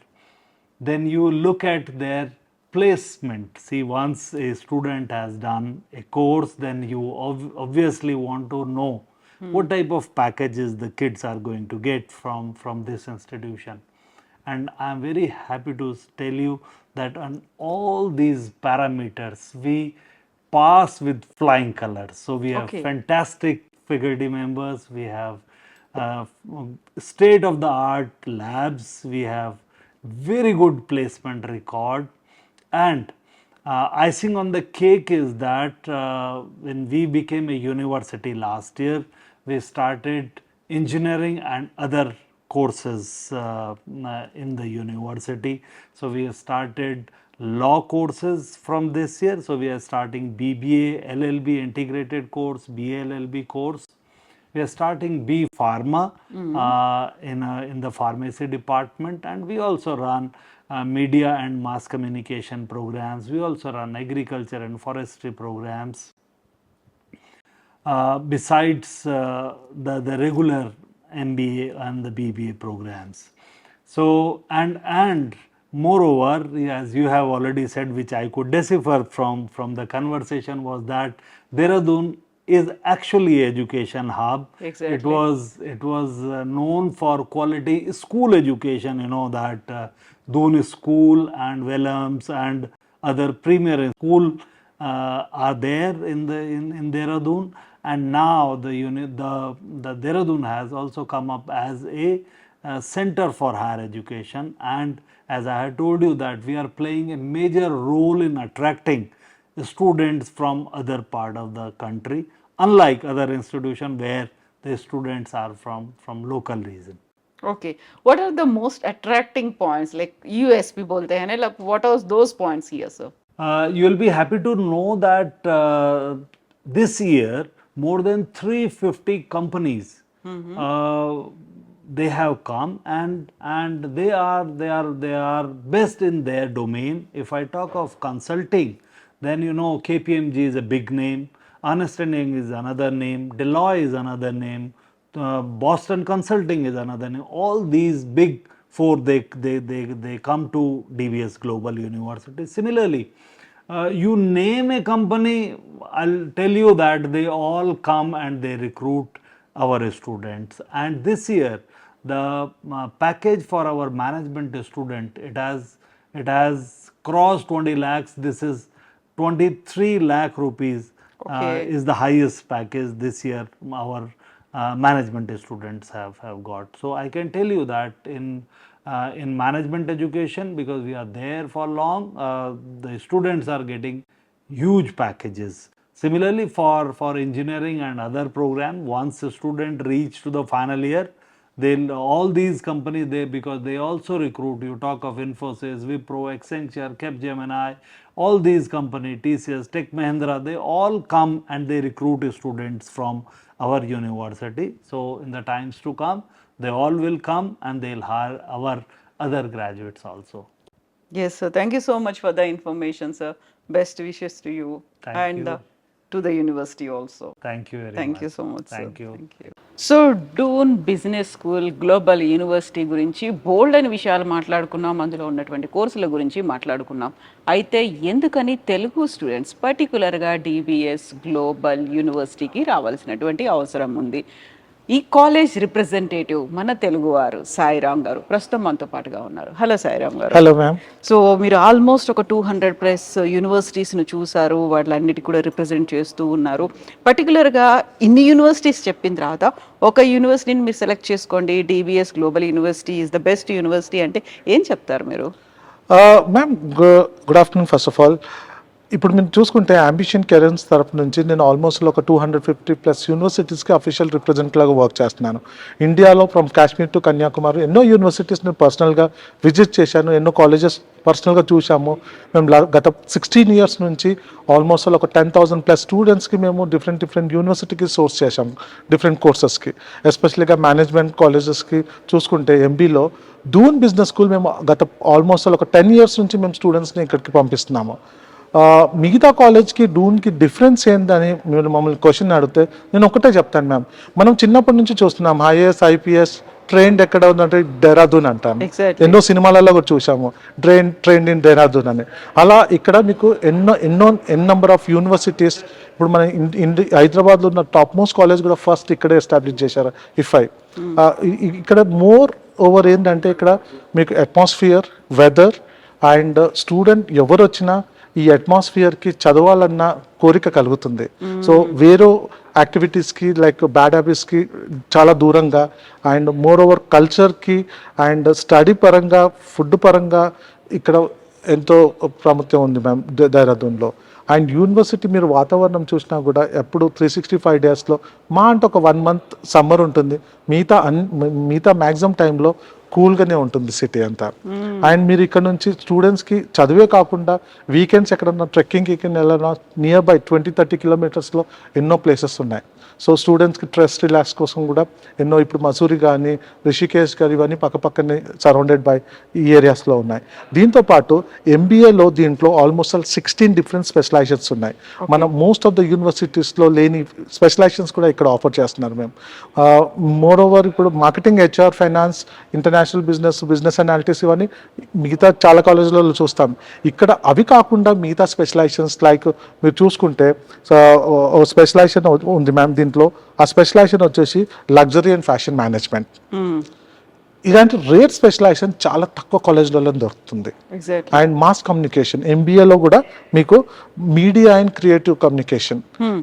Then you look at their placement. See, once a student has done a course, then you obviously want to know what type of packages the kids are going to get from this institution. And I am very happy to tell you that on all these parameters, we pass with flying colors. So we have fantastic faculty members, we have state of the art labs, we have very good placement record, and icing on the cake is that when we became a university last year, we started engineering and other courses in the university. So we have started law courses from this year. So we are starting BBA, LLB integrated course, BA LLB course. We are starting B Pharma in the pharmacy department, and we also run media and mass communication programs. We also run agriculture and forestry programs. Besides the regular MBA and the BBA programs. So and moreover, as you have already said, which I could decipher from the conversation, was that Dehradun is actually an education hub. Exactly. It was known for quality school education. You know that Doon School and Wellams and other premier school are there in Dehradun. And now the Dehradun has also come up as a center for higher education, and as I had told you that we are playing a major role in attracting students from other part of the country, unlike other institutions where the students are from local region. Okay. What are the most attracting points? Like USP bolte hain, like what are those points here, sir? You will be happy to know that this year more than 350 companies they have come, and they are best in their domain. If I talk of consulting, then you know KPMG is a big name, Ernst & Young is another name, Deloitte is another name, Boston Consulting is another name. All these big four, they come to DBS Global University. Similarly, you name a company, I'll tell you that they all come and they recruit our students. And this year, the package for our management student, it has crossed 20 lakhs. This is 23 lakh rupees is the highest package this year our management students have got. So I can tell you that in management education, because we are there for long, the students are getting huge packages. Similarly, for engineering and other program, once a student reach to the final year, they'll all these companies, because they also recruit. You talk of Infosys, Wipro, Accenture, Capgemini, all these companies, TCS, Tech Mahindra, they all come and they recruit students from our university. So in the times to come, they all will come and they'll hire our other graduates also. Yes, sir. Thank you so much for the information, sir. Best wishes to you Thank you. to the university also. Thank you very much. Thank you so much, Thank sir. you. Thank you. So Doon business school global university గురించి బోల్డ్ అని విషయాలు మాట్లాడుకున్నాం, అందులో ఉన్నటువంటి కోర్సుల గురించి మాట్లాడుకున్నాం. అయితే ఎందుకని తెలుగు స్టూడెంట్స్ పర్టికులర్గా DBS గ్లోబల్ యూనివర్సిటీకి రావాల్సినటువంటి అవసరం ఉంది? ఈ కాలేజ్ రిప్రజెంటేటివ్ మన తెలుగువారు సాయిరామ్ గారు ప్రస్తుతం మనతో పాటుగా ఉన్నారు. హలో సాయిరామ్ గారు. Hello ma'am. సో మీరు ఆల్మోస్ట్ ఒక 200+ యూనివర్సిటీస్ను చూసారు, వాటిలన్నిటి కూడా రిప్రజెంట్ చేస్తూ ఉన్నారు. పర్టికులర్గా ఇన్ని యూనివర్సిటీస్ చెప్పిన తర్వాత ఒక యూనివర్సిటీని మీరు సెలెక్ట్ చేసుకోండి, DBS global university is the best university అంటే ఏం చెప్తారు మీరు? Ma'am good afternoon. First of all, ఇప్పుడు మీరు చూసుకుంటే అంబిషన్ కెరియర్స్ తరపు నుంచి నేను ఆల్మోస్ట్ ఒక 250+ యూనివర్సిటీస్కి అఫీషియల్ రిప్రజెంట్ లాగా వర్క్ చేస్తున్నాను. ఇండియాలో ఫ్రమ్ కాశ్మీర్ టు కన్యాకుమారి ఎన్నో యూనివర్సిటీస్ నేను పర్సనల్గా విజిట్ చేశాను, ఎన్నో కాలేజెస్ పర్సనల్గా చూసాము. మేము గత 16 years నుంచి ఆల్మోస్ట్ ఒక 10,000+ స్టూడెంట్స్కి మేము డిఫరెంట్ యూనివర్సిటీకి సోర్స్ చేశాము, డిఫరెంట్ కోర్సెస్కి. ఎస్పెషలీగా మేనేజ్మెంట్ కాలేజెస్కి చూసుకుంటే ఎంబీలో డూన్ బిజినెస్ స్కూల్ మేము గత ఆల్మోస్ట్ ఒక 10 years నుంచి మేము స్టూడెంట్స్ని ఇక్కడికి పంపిస్తున్నాము. మిగతా కాలేజ్కి డూన్కి డిఫరెన్స్ ఏందని మీరు మమ్మల్ని క్వశ్చన్ అడిగితే నేను ఒకటే చెప్తాను మ్యామ్. మనం చిన్నప్పటి నుంచి చూస్తున్నాం IAS IPS ట్రైన్డ్ ఎక్కడ ఉందంటే డెహ్రాదూన్ అంటాను. ఎన్నో సినిమాలలో కూడా చూసాము ట్రైన్డ్ ఇన్ డెహ్రాదూన్ అని. అలా ఇక్కడ మీకు ఎన్ నెంబర్ ఆఫ్ యూనివర్సిటీస్. ఇప్పుడు మన హైదరాబాద్లో ఉన్న టాప్ మోస్ట్ కాలేజ్ కూడా ఫస్ట్ ఇక్కడే ఎస్టాబ్లిష్ చేశారు IFI. ఇక్కడ మోర్ ఓవర్ ఏంటంటే ఇక్కడ మీకు అట్మాస్ఫియర్, వెదర్ అండ్ స్టూడెంట్ ఎవరు వచ్చినా ఈ అట్మాస్ఫియర్కి చదవాలన్న కోరిక కలుగుతుంది. సో వేరే యాక్టివిటీస్కి లైక్ బ్యాడ్ హ్యాబిట్స్కి చాలా దూరంగా అండ్ మోర్ ఓవర్ కల్చర్కి అండ్ స్టడీ పరంగా, ఫుడ్ పరంగా ఇక్కడ ఎంతో ప్రాముఖ్యం ఉంది మ్యామ్ దేహరాదూన్లో. అండ్ యూనివర్సిటీ మీరు వాతావరణం చూసినా కూడా ఎప్పుడు 365 daysలో మా అంటే ఒక 1 month సమ్మర్ ఉంటుంది, మిగతా మ్యాక్సిమం టైంలో కూల్గానే ఉంటుంది సిటీ అంతా. అండ్ మీరు ఇక్కడ నుంచి స్టూడెంట్స్కి చదివే కాకుండా వీకెండ్స్ ఎక్కడన్నా ట్రెక్కింగ్కి వెళ్ళినా నియర్ బై 20-30 kilometers ఎన్నో ప్లేసెస్ ఉన్నాయి. సో స్టూడెంట్స్కి స్ట్రెస్ రిలాక్స్ కోసం కూడా ఎన్నో, ఇప్పుడు మసూరి కానీ రిషికేష్ కానీ ఇవన్నీ పక్కనే సరౌండెడ్ బై ఈ ఏరియాస్లో ఉన్నాయి. దీంతోపాటు MBAలో దీంట్లో ఆల్మోస్ట్ 16 different స్పెషలైజేషన్స్ ఉన్నాయి. మన మోస్ట్ ఆఫ్ ద యూనివర్సిటీస్లో లేని స్పెషలైజేషన్స్ కూడా ఇక్కడ ఆఫర్ చేస్తున్నారు మేము. మోర్ ఓవర్ ఇప్పుడు marketing, HR, finance, international business analytics ఇవన్నీ మిగతా చాలా కాలేజీలలో చూస్తాం. ఇక్కడ అవి కాకుండా మిగతా స్పెషలైజేషన్స్ లైక్ మీరు చూసుకుంటే స్పెషలైజేషన్ ఉంది మ్యామ్ దీంట్లో. ఆ స్పెషలైజేషన్ వచ్చేసి లగ్జరీ అండ్ ఫ్యాషన్ మేనేజ్మెంట్. ఇలాంటి రేర్ స్పెషలైజేషన్ చాలా తక్కువ కాలేజ్లలో దొరుకుతుంది. అండ్ మాస్ కమ్యూనికేషన్ MBAలో కూడా మీకు మీడియా అండ్ క్రియేటివ్ కమ్యూనికేషన్,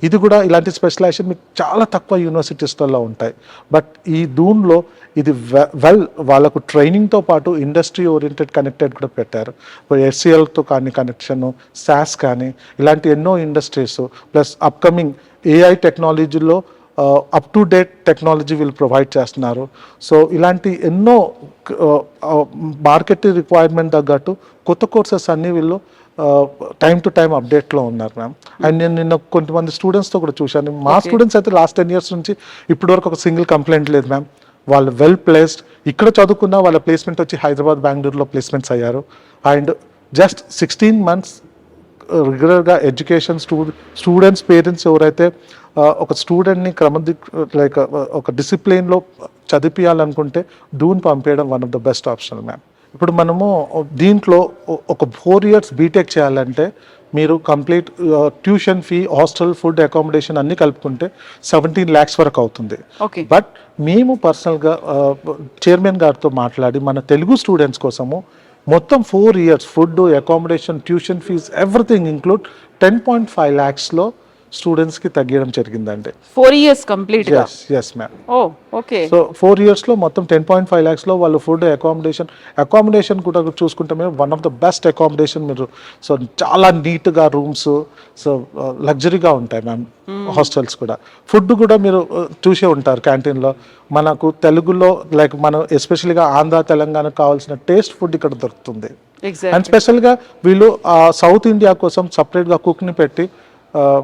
ఇది కూడా ఇలాంటి స్పెషలైజేషన్ మీకు చాలా తక్కువ యూనివర్సిటీస్లలో ఉంటాయి. బట్ ఈ డూన్లో ఇది వాళ్ళకు ట్రైనింగ్తో పాటు ఇండస్ట్రీ ఓరియంటెడ్ కనెక్టెడ్ కూడా పెట్టారు. SCLతో కానీ కనెక్షన్, SAS కానీ ఇలాంటి ఎన్నో ఇండస్ట్రీస్ ప్లస్ అప్కమింగ్ AI టెక్నాలజీలో అప్ టు డేట్ టెక్నాలజీ వీళ్ళు ప్రొవైడ్ చేస్తున్నారు. సో ఇలాంటి ఎన్నో మార్కెట్ రిక్వైర్మెంట్ తగ్గట్టు కొత్త కోర్సెస్ అన్నీ వీళ్ళు టైం టు టైం అప్డేట్లో ఉన్నారు మ్యామ్. అండ్ నేను నిన్న కొంతమంది స్టూడెంట్స్తో కూడా చూశాను. మా స్టూడెంట్స్ అయితే లాస్ట్ 10 years నుంచి ఇప్పటివరకు ఒక సింగిల్ కంప్లైంట్ లేదు మ్యామ్. వాళ్ళు వెల్ ప్లేస్డ్, ఇక్కడ చదువుకున్న వాళ్ళ ప్లేస్మెంట్ వచ్చి హైదరాబాద్, బెంగళూరులో ప్లేస్మెంట్స్ అయ్యారు. అండ్ జస్ట్ 16 months రెగ్యులర్గా ఎడ్యుకేషన్ స్టూడెంట్స్ పేరెంట్స్ ఎవరైతే ఒక స్టూడెంట్ని లైక్ ఒక డిసిప్లిన్లో చదివించాలనుకుంటే డూన్ పంపించడం one of the best option ma'am. ఇప్పుడు మనము దీంట్లో ఒక 4 years బీటెక్ చేయాలంటే మీరు complete tuition fee, hostel, food, accommodation అన్నీ కలుపుకుంటే 17 lakhs వరకు అవుతుంది. బట్ మేము పర్సనల్గా చైర్మన్ గారితో మాట్లాడి మన తెలుగు స్టూడెంట్స్ కోసము మొత్తం 4 years food, accommodation, tuition fees everything include 10.5 lakhsలో స్టూడెంట్స్కి తగ్గించడం జరిగిందండి. 4 years complete. Yes ma'am. Okay. So 4 yearsలో మొత్తం 10.5 lakhsలో వాళ్ళు ఫుడ్, అకామిడేషన్ కూడా చూసుకుంటే మీరు one of the best accommodation మీరు. సో చాలా నీట్గా రూమ్స్, సో లగ్జరీగా ఉంటాయి మ్యామ్. హాస్టల్స్ కూడా, ఫుడ్ కూడా మీరు చూసే ఉంటారు క్యాంటీన్లో. మనకు తెలుగులో లైక్ మనం ఎస్పెషల్గా ఆంధ్ర, తెలంగాణకు కావాల్సిన టేస్ట్ ఫుడ్ ఇక్కడ దొరుకుతుంది. అండ్ స్పెషల్గా వీళ్ళు సౌత్ ఇండియా కోసం సపరేట్గా కుక్ని పెట్టి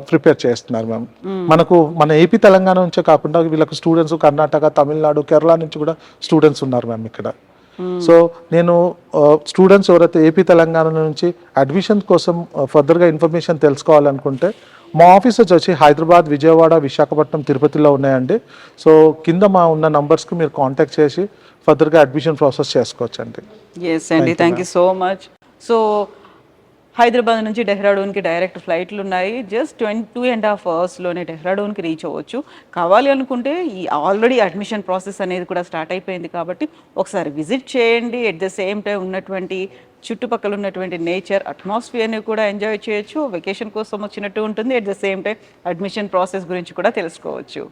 ప్రిపేర్ చేస్తున్నారు మ్యామ్. మనకు మన ఏపీ, తెలంగాణ నుంచే కాకుండా వీళ్ళకు స్టూడెంట్స్ కర్ణాటక, తమిళనాడు, కేరళ నుంచి కూడా స్టూడెంట్స్ ఉన్నారు మ్యామ్ ఇక్కడ. సో నేను స్టూడెంట్స్ ఎవరైతే ఏపీ, తెలంగాణ నుంచి అడ్మిషన్ కోసం ఫర్దర్గా ఇన్ఫర్మేషన్ తెలుసుకోవాలనుకుంటే మా ఆఫీసెస్ వచ్చి హైదరాబాద్, విజయవాడ, విశాఖపట్నం, తిరుపతిలో ఉన్నాయండి. సో కింద మా ఉన్న నంబర్స్కి మీరు కాంటాక్ట్ చేసి ఫర్దర్గా అడ్మిషన్ ప్రాసెస్ చేసుకోవచ్చు అండి. ఎస్ అండి, thank you so much. So Hyderabad నుంచి డెహ్రాడూన్కి డైరెక్ట్ ఫ్లైట్లు ఉన్నాయి. జస్ట్ 2.5 hours డెహ్రాడూన్కి రీచ్ అవ్వచ్చు. కావాలి అనుకుంటే ఈ ఆల్రెడీ అడ్మిషన్ ప్రాసెస్ అనేది కూడా స్టార్ట్ అయిపోయింది కాబట్టి ఒకసారి విజిట్ చేయండి. ఎట్ ద సేమ్ టైం ఉన్నటువంటి చుట్టుపక్కల ఉన్నటువంటి నేచర్, అట్మాస్ఫియర్ని కూడా ఎంజాయ్ చేయొచ్చు. వెకేషన్ కోసం వచ్చినట్టు ఉంటుంది. At the same time admission process గురించి కూడా తెలుసుకోవచ్చు.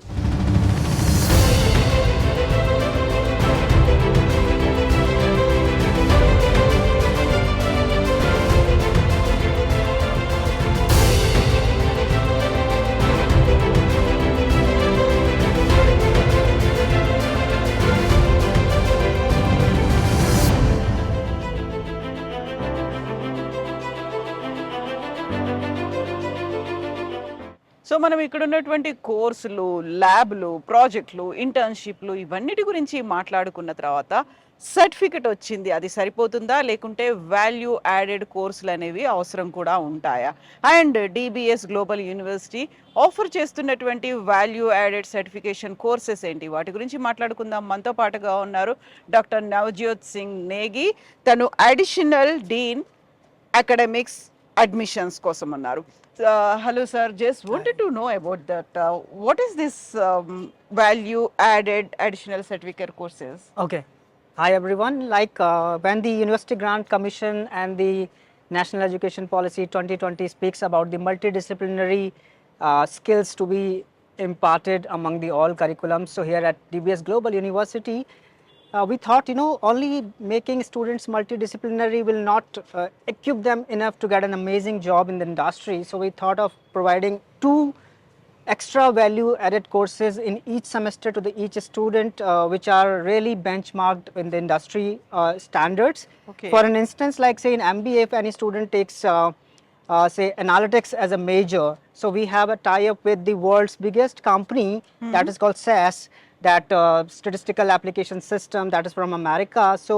సో మనం ఇక్కడ ఉన్నటువంటి కోర్సులు, ల్యాబ్లు, ప్రాజెక్టులు, ఇంటర్న్షిప్లు ఇవన్నిటి గురించి మాట్లాడుకున్న తర్వాత సర్టిఫికెట్ వచ్చింది, అది సరిపోతుందా లేకుంటే వాల్యూ యాడెడ్ కోర్సులు అనేవి అవసరం కూడా ఉంటాయా? And DBS global university offer చేస్తున్నటువంటి వాల్యూ యాడెడ్ సర్టిఫికేషన్ కోర్సెస్ ఏంటి, వాటి గురించి మాట్లాడుకుందాం. మనతో పాటుగా ఉన్నారు డాక్టర్ నవజ్యోత్ సింగ్ నేగి. తను అడిషనల్ డీన్ అకాడమిక్స్ అడ్మిషన్స్ కోసం ఉన్నారు. Hello sir, just wanted to know about that. What is this value added additional certificate courses? Okay. Hi everyone. Like when the University Grant Commission and the National Education Policy 2020 speaks about the multidisciplinary skills to be imparted among the all curriculums. So here at DBS Global University, we thought, only making students multidisciplinary will not equip them enough to get an amazing job in the industry. So we thought of providing 2 extra value added courses in each semester to each student, which are really benchmarked in the industry standards. Okay. For an instance, like say in MBA, if any student takes say analytics as a major, so we have a tie-up with the world's biggest company that is called SAS, that statistical application system that is from America. So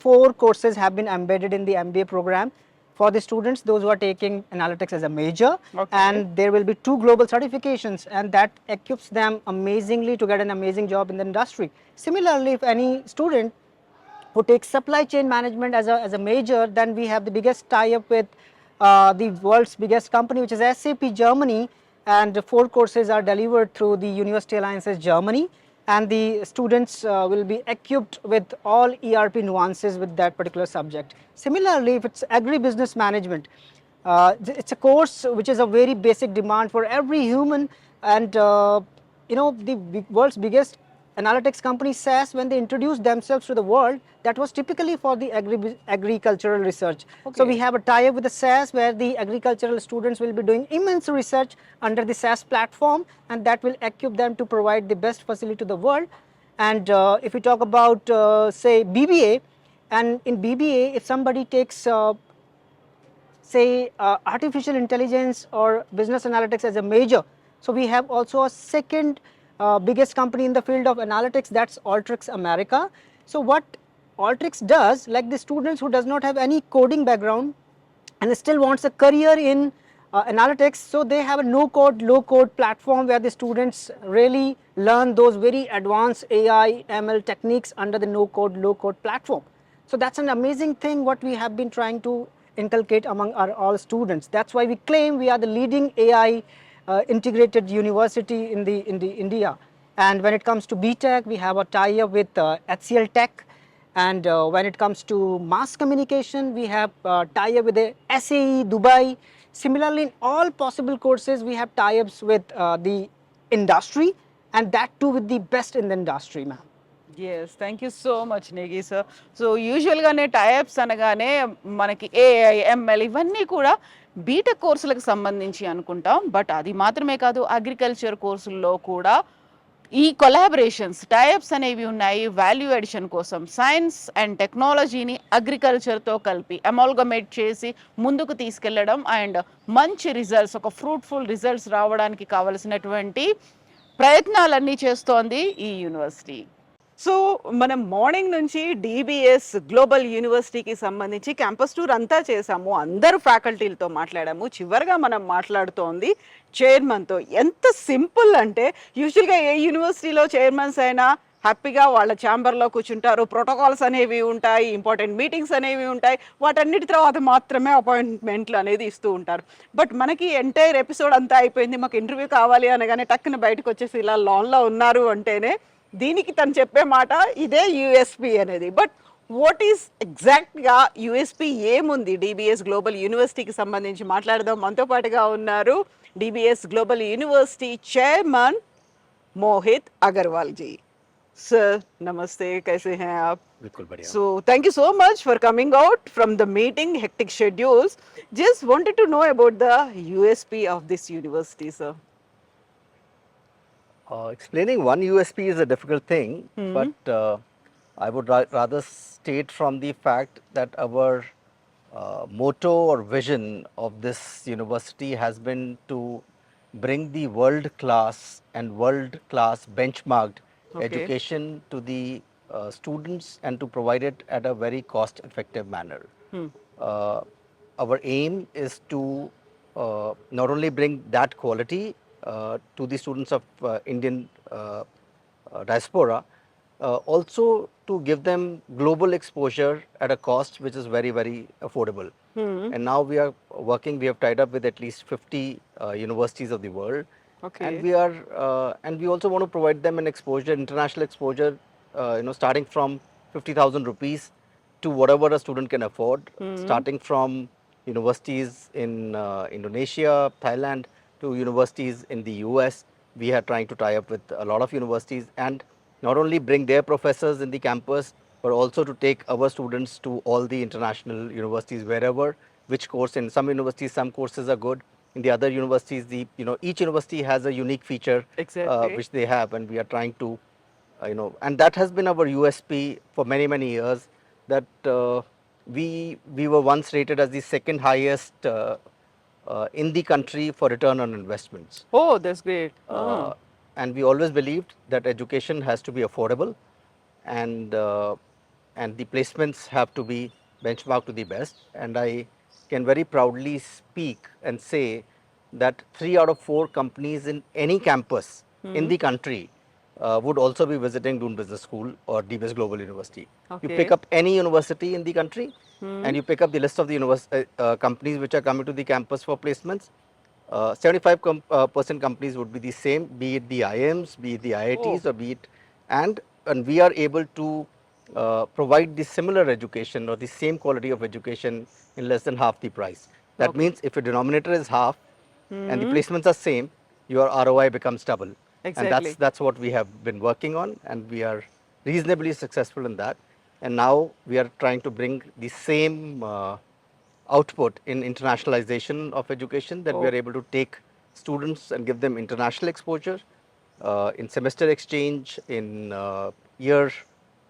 4 courses have been embedded in the MBA program for the students, those who are taking analytics as a major. Okay. And there will be 2 global certifications, and that equips them amazingly to get an amazing job in the industry. Similarly, if any student who takes supply chain management as a major, then we have the biggest tie-up with the world's biggest company, which is SAP Germany, and 4 courses are delivered through the University Alliances Germany, and the students will be equipped with all ERP nuances with that particular subject. Similarly, if it's agribusiness management, it's a course which is a very basic demand for every human, and the world's biggest analytics company SAS, when they introduced themselves to the world, that was typically for the agricultural research. Okay. So we have a tie-up with the SAS where the agricultural students will be doing immense research under the SAS platform, and that will equip them to provide the best facility to the world. And if we talk about say BBA, and in BBA if somebody takes say artificial intelligence or business analytics as a major, so we have also a second biggest company in the field of analytics, that's Alteryx America. So what Alteryx does, like the students who does not have any coding background and still wants a career in analytics. So they have a no code, low code platform where the students really learn those very advanced AI, ML techniques under the no code, low code platform. So that's an amazing thing what we have been trying to inculcate among our all students. That's why we claim we are the leading AI integrated university in the India. And when it comes to BTech, we have a tie-up with HCL Tech. And when it comes to mass communication, we have tie-up with the SAE Dubai. Similarly, in all possible courses, we have tie-ups with the industry, and that too with the best in the industry, ma'am. Yes thank you so much Negi sir. So యూజువల్గానే types అనగానే మనకి AI ML ఇవన్నీ కూడా BTech కోర్సులకు సంబంధించి అనుకుంటాం. But అది మాత్రమే కాదు, అగ్రికల్చర్ కోర్సుల్లో కూడా ఈ కొలాబరేషన్స్ టైప్స్ అనేవి ఉన్నాయి. వాల్యూ ఎడిషన్ కోసం సైన్స్ అండ్ టెక్నాలజీని అగ్రికల్చర్తో కలిపి అమాల్గమేట్ చేసి ముందుకు తీసుకెళ్లడం అండ్ మంచి రిజల్ట్స్, ఒక ఫ్రూట్ఫుల్ రిజల్ట్స్ రావడానికి కావలసినటువంటి ప్రయత్నాలన్నీ చేస్తోంది ఈ యూనివర్సిటీ. సో మనం మార్నింగ్ నుంచి డిబిఎస్ గ్లోబల్ యూనివర్సిటీకి సంబంధించి క్యాంపస్ టూర్ అంతా చేసాము, అందరు ఫ్యాకల్టీలతో మాట్లాడాము. చివరిగా మనం మాట్లాడుతోంది చైర్మన్తో. ఎంత సింపుల్ అంటే యూజువల్గా ఏ యూనివర్సిటీలో చైర్మన్స్ అయినా హ్యాపీగా వాళ్ళ ఛాంబర్లో కూర్చుంటారు, ప్రోటోకాల్స్ అనేవి ఉంటాయి, ఇంపార్టెంట్ మీటింగ్స్ అనేవి ఉంటాయి, వాటన్నిటి తర్వాత మాత్రమే అపాయింట్మెంట్లు అనేది ఇస్తూ ఉంటారు. బట్ మనకి ఎంటైర్ ఎపిసోడ్ అంతా అయిపోయింది, మాకు ఇంటర్వ్యూ కావాలి అనగానే టక్కున బయటకు వచ్చేసి ఇలా లాన్లో ఉన్నారు అంటేనే దీనికి తను చెప్పే మాట ఇదే యూఎస్పి అనేది. బట్ వాట్ ఈస్ ఎగ్జాక్ట్గా యూఎస్పి ఏముంది డిబిఎస్ గ్లోబల్ యూనివర్సిటీకి సంబంధించి మాట్లాడదాం. మనతో పాటుగా ఉన్నారు DBS global university chairman Mohit Agarwal जी. सर नमस्ते, कैसे हैं आप? बिल्कुल बढ़िया. So thank you so much for coming out from the meeting, hectic schedules. Just wanted to know about the USP of this university, sir. Explaining one USP is a difficult thing, but I would rather state from the fact that our motto or vision of this university has been to bring the world class and world class benchmarked education to the students and to provide it at a very cost effective manner. Our aim is to not only bring that quality to the students of Indian diaspora, also to give them global exposure at a cost which is very, very affordable. And now we are working, we have tied up with at least 50 universities of the world. Okay. And we also want to provide them an exposure, international exposure, starting from 50,000 rupees to whatever a student can afford, starting from universities in Indonesia, Thailand, to universities in the US. We are trying to tie up with a lot of universities and not only bring their professors in the campus, but also to take our students to all the international universities wherever, which course. In some universities, some courses are good. In the other universities, each university has a unique feature which they have, and we are trying to, and that has been our USP for many, many years, that we were once rated as the second highest in the country for return on investments. Oh, that's great. And we always believed that education has to be affordable, and the placements have to be benchmarked to the best. And I can very proudly speak and say that 3 out of 4 companies in any campus in the country would also be visiting Doon Business School or DBS Global University. You pick up any university in the country and you pick up the list of the companies which are coming to the campus for placements. 75% companies would be the same, be it the IIMs, be it the IITs, or be it, and we are able to provide the similar education or the same quality of education in less than half the price. That means if your denominator is half and the placements are same, your ROI becomes double. Exactly. And that's what we have been working on, and we are reasonably successful in that. And now we are trying to bring the same output in internationalization of education, that we are able to take students and give them international exposure in semester exchange, in year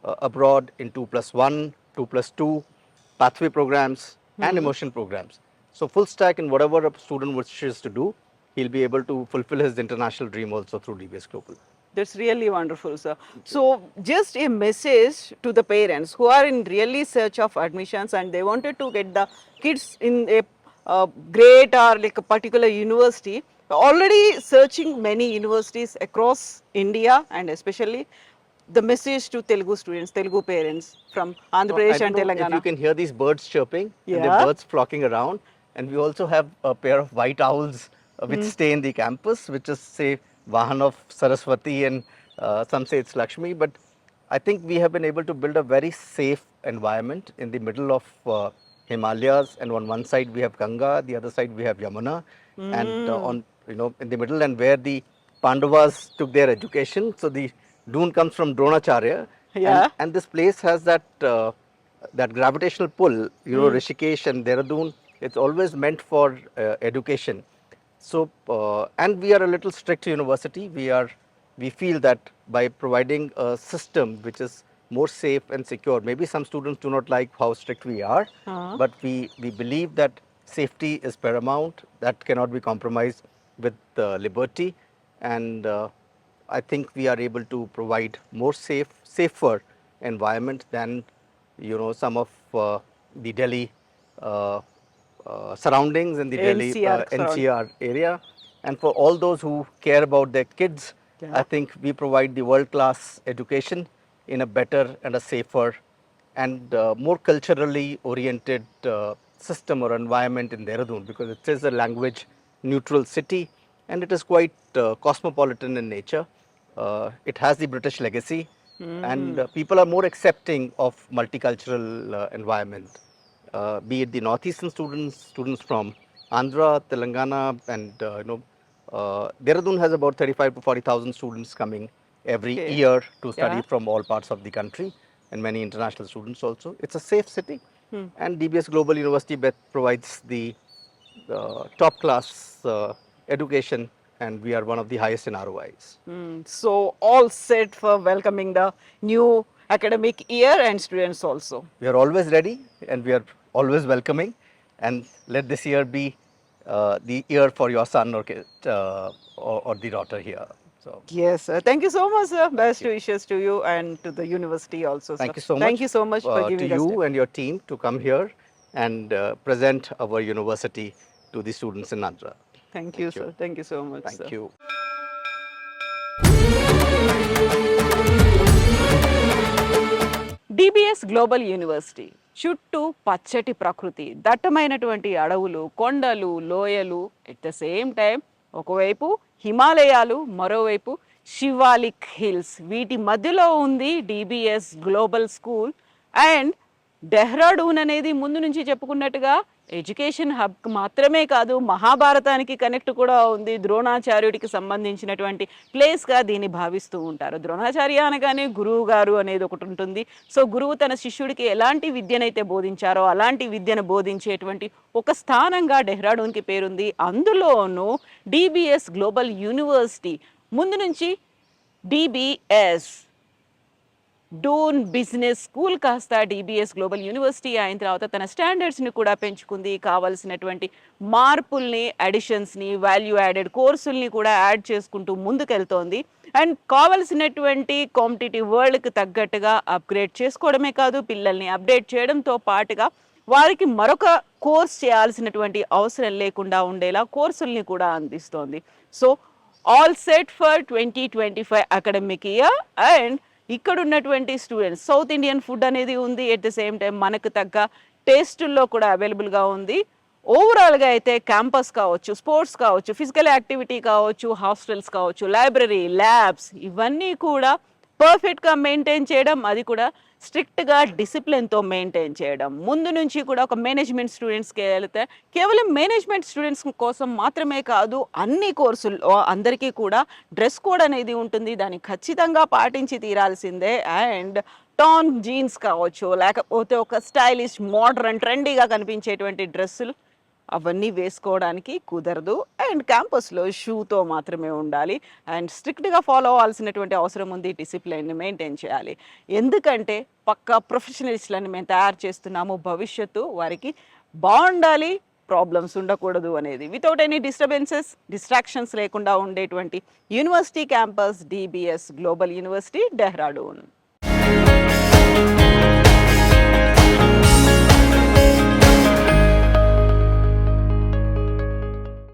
abroad, in 2+1, 2+2, pathway programs and immersion programs. So full stack in whatever a student wishes to do, he'll be able to fulfill his international dream also through DBS Global. That's really wonderful, sir. So just a message to the parents who are in really search of admissions and they wanted to get the kids in a great or like a particular university, already searching many universities across India, and especially the message to Telugu students, Telugu parents from Andhra So I Pradesh don't and know if Telangana. you can hear these birds chirping and the Yeah. birds flocking around. And we also have a pair of white owls which stay in the campus, which is say Vahan of Saraswati, and some say it's Lakshmi. But I think we have been able to build a very safe environment in the middle of Himalayas, and on one side we have Ganga, the other side we have Yamuna, and on in the middle, and where the Pandavas took their education. So the dune comes from Dronacharya, Yeah. and this place has that gravitational pull. Rishikesh and Dehradun, it's always meant for education. So and we are a little strict university. We feel that by providing a system which is more safe and secure, maybe some students do not like how strict we are, but we believe that safety is paramount. That cannot be compromised with liberty, and I think we are able to provide more safer environment than some of the Delhi surroundings and the Delhi NCR surround. NCR area. And for all those who care about their kids, Yeah. I think we provide the world-class education in a better and a safer and more culturally oriented system or environment in Dehradun, because it is a language neutral city and it is quite cosmopolitan in nature. It has the British legacy, and people are more accepting of multicultural environment. Be it the northeastern students from Andhra, Telangana, and Dehradun has about 35 to 40,000 students coming every Okay. year to study Yeah. from all parts of the country, and many international students also. It's a safe city, and DBS Global University provides the top class education, and we are one of the highest in ROIs. So all set for welcoming the new academic year and students also. We are always ready and we are always welcoming, and let this year be the year for your son or kid, or the daughter here. So Yes, sir. Thank you so much, sir. Best wishes to you and to the university also, sir. thank you so much. Thank you so much for to giving us you time. and your team to come here and present our university to the students in Andhra. Thank you, sir. Thank you so much, sir. Thank you. DBS global university చుట్టూ పచ్చటి ప్రకృతి, దట్టమైనటువంటి అడవులు, కొండలు, లోయలు, at the same time ఒకవైపు హిమాలయాలు, మరోవైపు Shivalik hills. వీటి మధ్యలో ఉంది DBS global school. And Dehradun అనేది ముందు నుంచి చెప్పుకున్నట్టుగా ఎడ్యుకేషన్ హబ్ మాత్రమే కాదు, మహాభారతానికి కనెక్ట్ కూడా ఉంది. ద్రోణాచార్యుడికి సంబంధించినటువంటి ప్లేస్గా దీన్ని భావిస్తూ ఉంటారు. ద్రోణాచార్య అనగానే గురువు గారు అనేది ఒకటి ఉంటుంది. సో గురువు తన శిష్యుడికి ఎలాంటి విద్యనైతే బోధించారో అలాంటి విద్యను బోధించేటువంటి ఒక స్థానంగా డెహ్రాడూన్కి పేరుంది. అందులోనూ డిబిఎస్ గ్లోబల్ యూనివర్సిటీ ముందు నుంచి డిబిఎస్ డూన్ బిజినెస్ స్కూల్ కాస్త డిబిఎస్ గ్లోబల్ యూనివర్సిటీ అయిన తర్వాత తన స్టాండర్డ్స్ని కూడా పెంచుకుంది. కావాల్సినటువంటి మార్పుల్ని, అడిషన్స్ని, వాల్యూ యాడెడ్ కోర్సుల్ని కూడా యాడ్ చేసుకుంటూ ముందుకెళ్తోంది. అండ్ కావలసినటువంటి కాంపిటేటివ్ వరల్డ్కి తగ్గట్టుగా అప్గ్రేడ్ చేసుకోవడమే కాదు, పిల్లల్ని అప్డేట్ చేయడంతో పాటుగా వారికి మరొక కోర్స్ చేయాల్సినటువంటి అవసరం లేకుండా ఉండేలా కోర్సుల్ని కూడా అందిస్తోంది. So all set for 2025 academic year. And ఇక్కడ ఉన్నటువంటి స్టూడెంట్స్ సౌత్ ఇండియన్ ఫుడ్ అనేది ఉంది. ఎట్ ద సేమ్ టైం మనకు తగ్గ టేస్టుల్లో కూడా అవైలబుల్గా ఉంది. ఓవరాల్గా అయితే క్యాంపస్ కావచ్చు, స్పోర్ట్స్ కావచ్చు, ఫిజికల్ యాక్టివిటీ కావచ్చు, హాస్టల్స్ కావచ్చు, లైబ్రరీ, ల్యాబ్స్, ఇవన్నీ కూడా పర్ఫెక్ట్గా మెయింటైన్ చేయడం, అది కూడా స్ట్రిక్ట్గా డిసిప్లిన్తో మెయింటైన్ చేయడం. ముందు నుంచి కూడా ఒక మేనేజ్మెంట్ స్టూడెంట్స్కి వెళితే కేవలం మేనేజ్మెంట్ స్టూడెంట్స్ కోసం మాత్రమే కాదు, అన్ని కోర్సుల్లో అందరికీ కూడా డ్రెస్ కోడ్ అనేది ఉంటుంది. దాన్ని ఖచ్చితంగా పాటించి తీరాల్సిందే. అండ్ టాన్ జీన్స్ కావచ్చు, లేకపోతే ఒక స్టైలిష్, మోడర్న్, ట్రెండీగా కనిపించేటువంటి డ్రెస్సులు అవన్నీ వేసుకోవడానికి కుదరదు. అండ్ క్యాంపస్లో షూతో మాత్రమే ఉండాలి. అండ్ స్ట్రిక్ట్గా ఫాలో అవ్వాల్సినటువంటి అవసరం ఉంది. డిసిప్లిన్ని మెయింటైన్ చేయాలి. ఎందుకంటే పక్కా ప్రొఫెషనలిస్ట్లను మేము తయారు చేస్తున్నాము. భవిష్యత్తు వారికి బాగుండాలి, ప్రాబ్లమ్స్ ఉండకూడదు అనేది. వితౌట్ ఎనీ డిస్ట్రాక్షన్స్ లేకుండా ఉండేటువంటి university campus DBS global university Dehradun.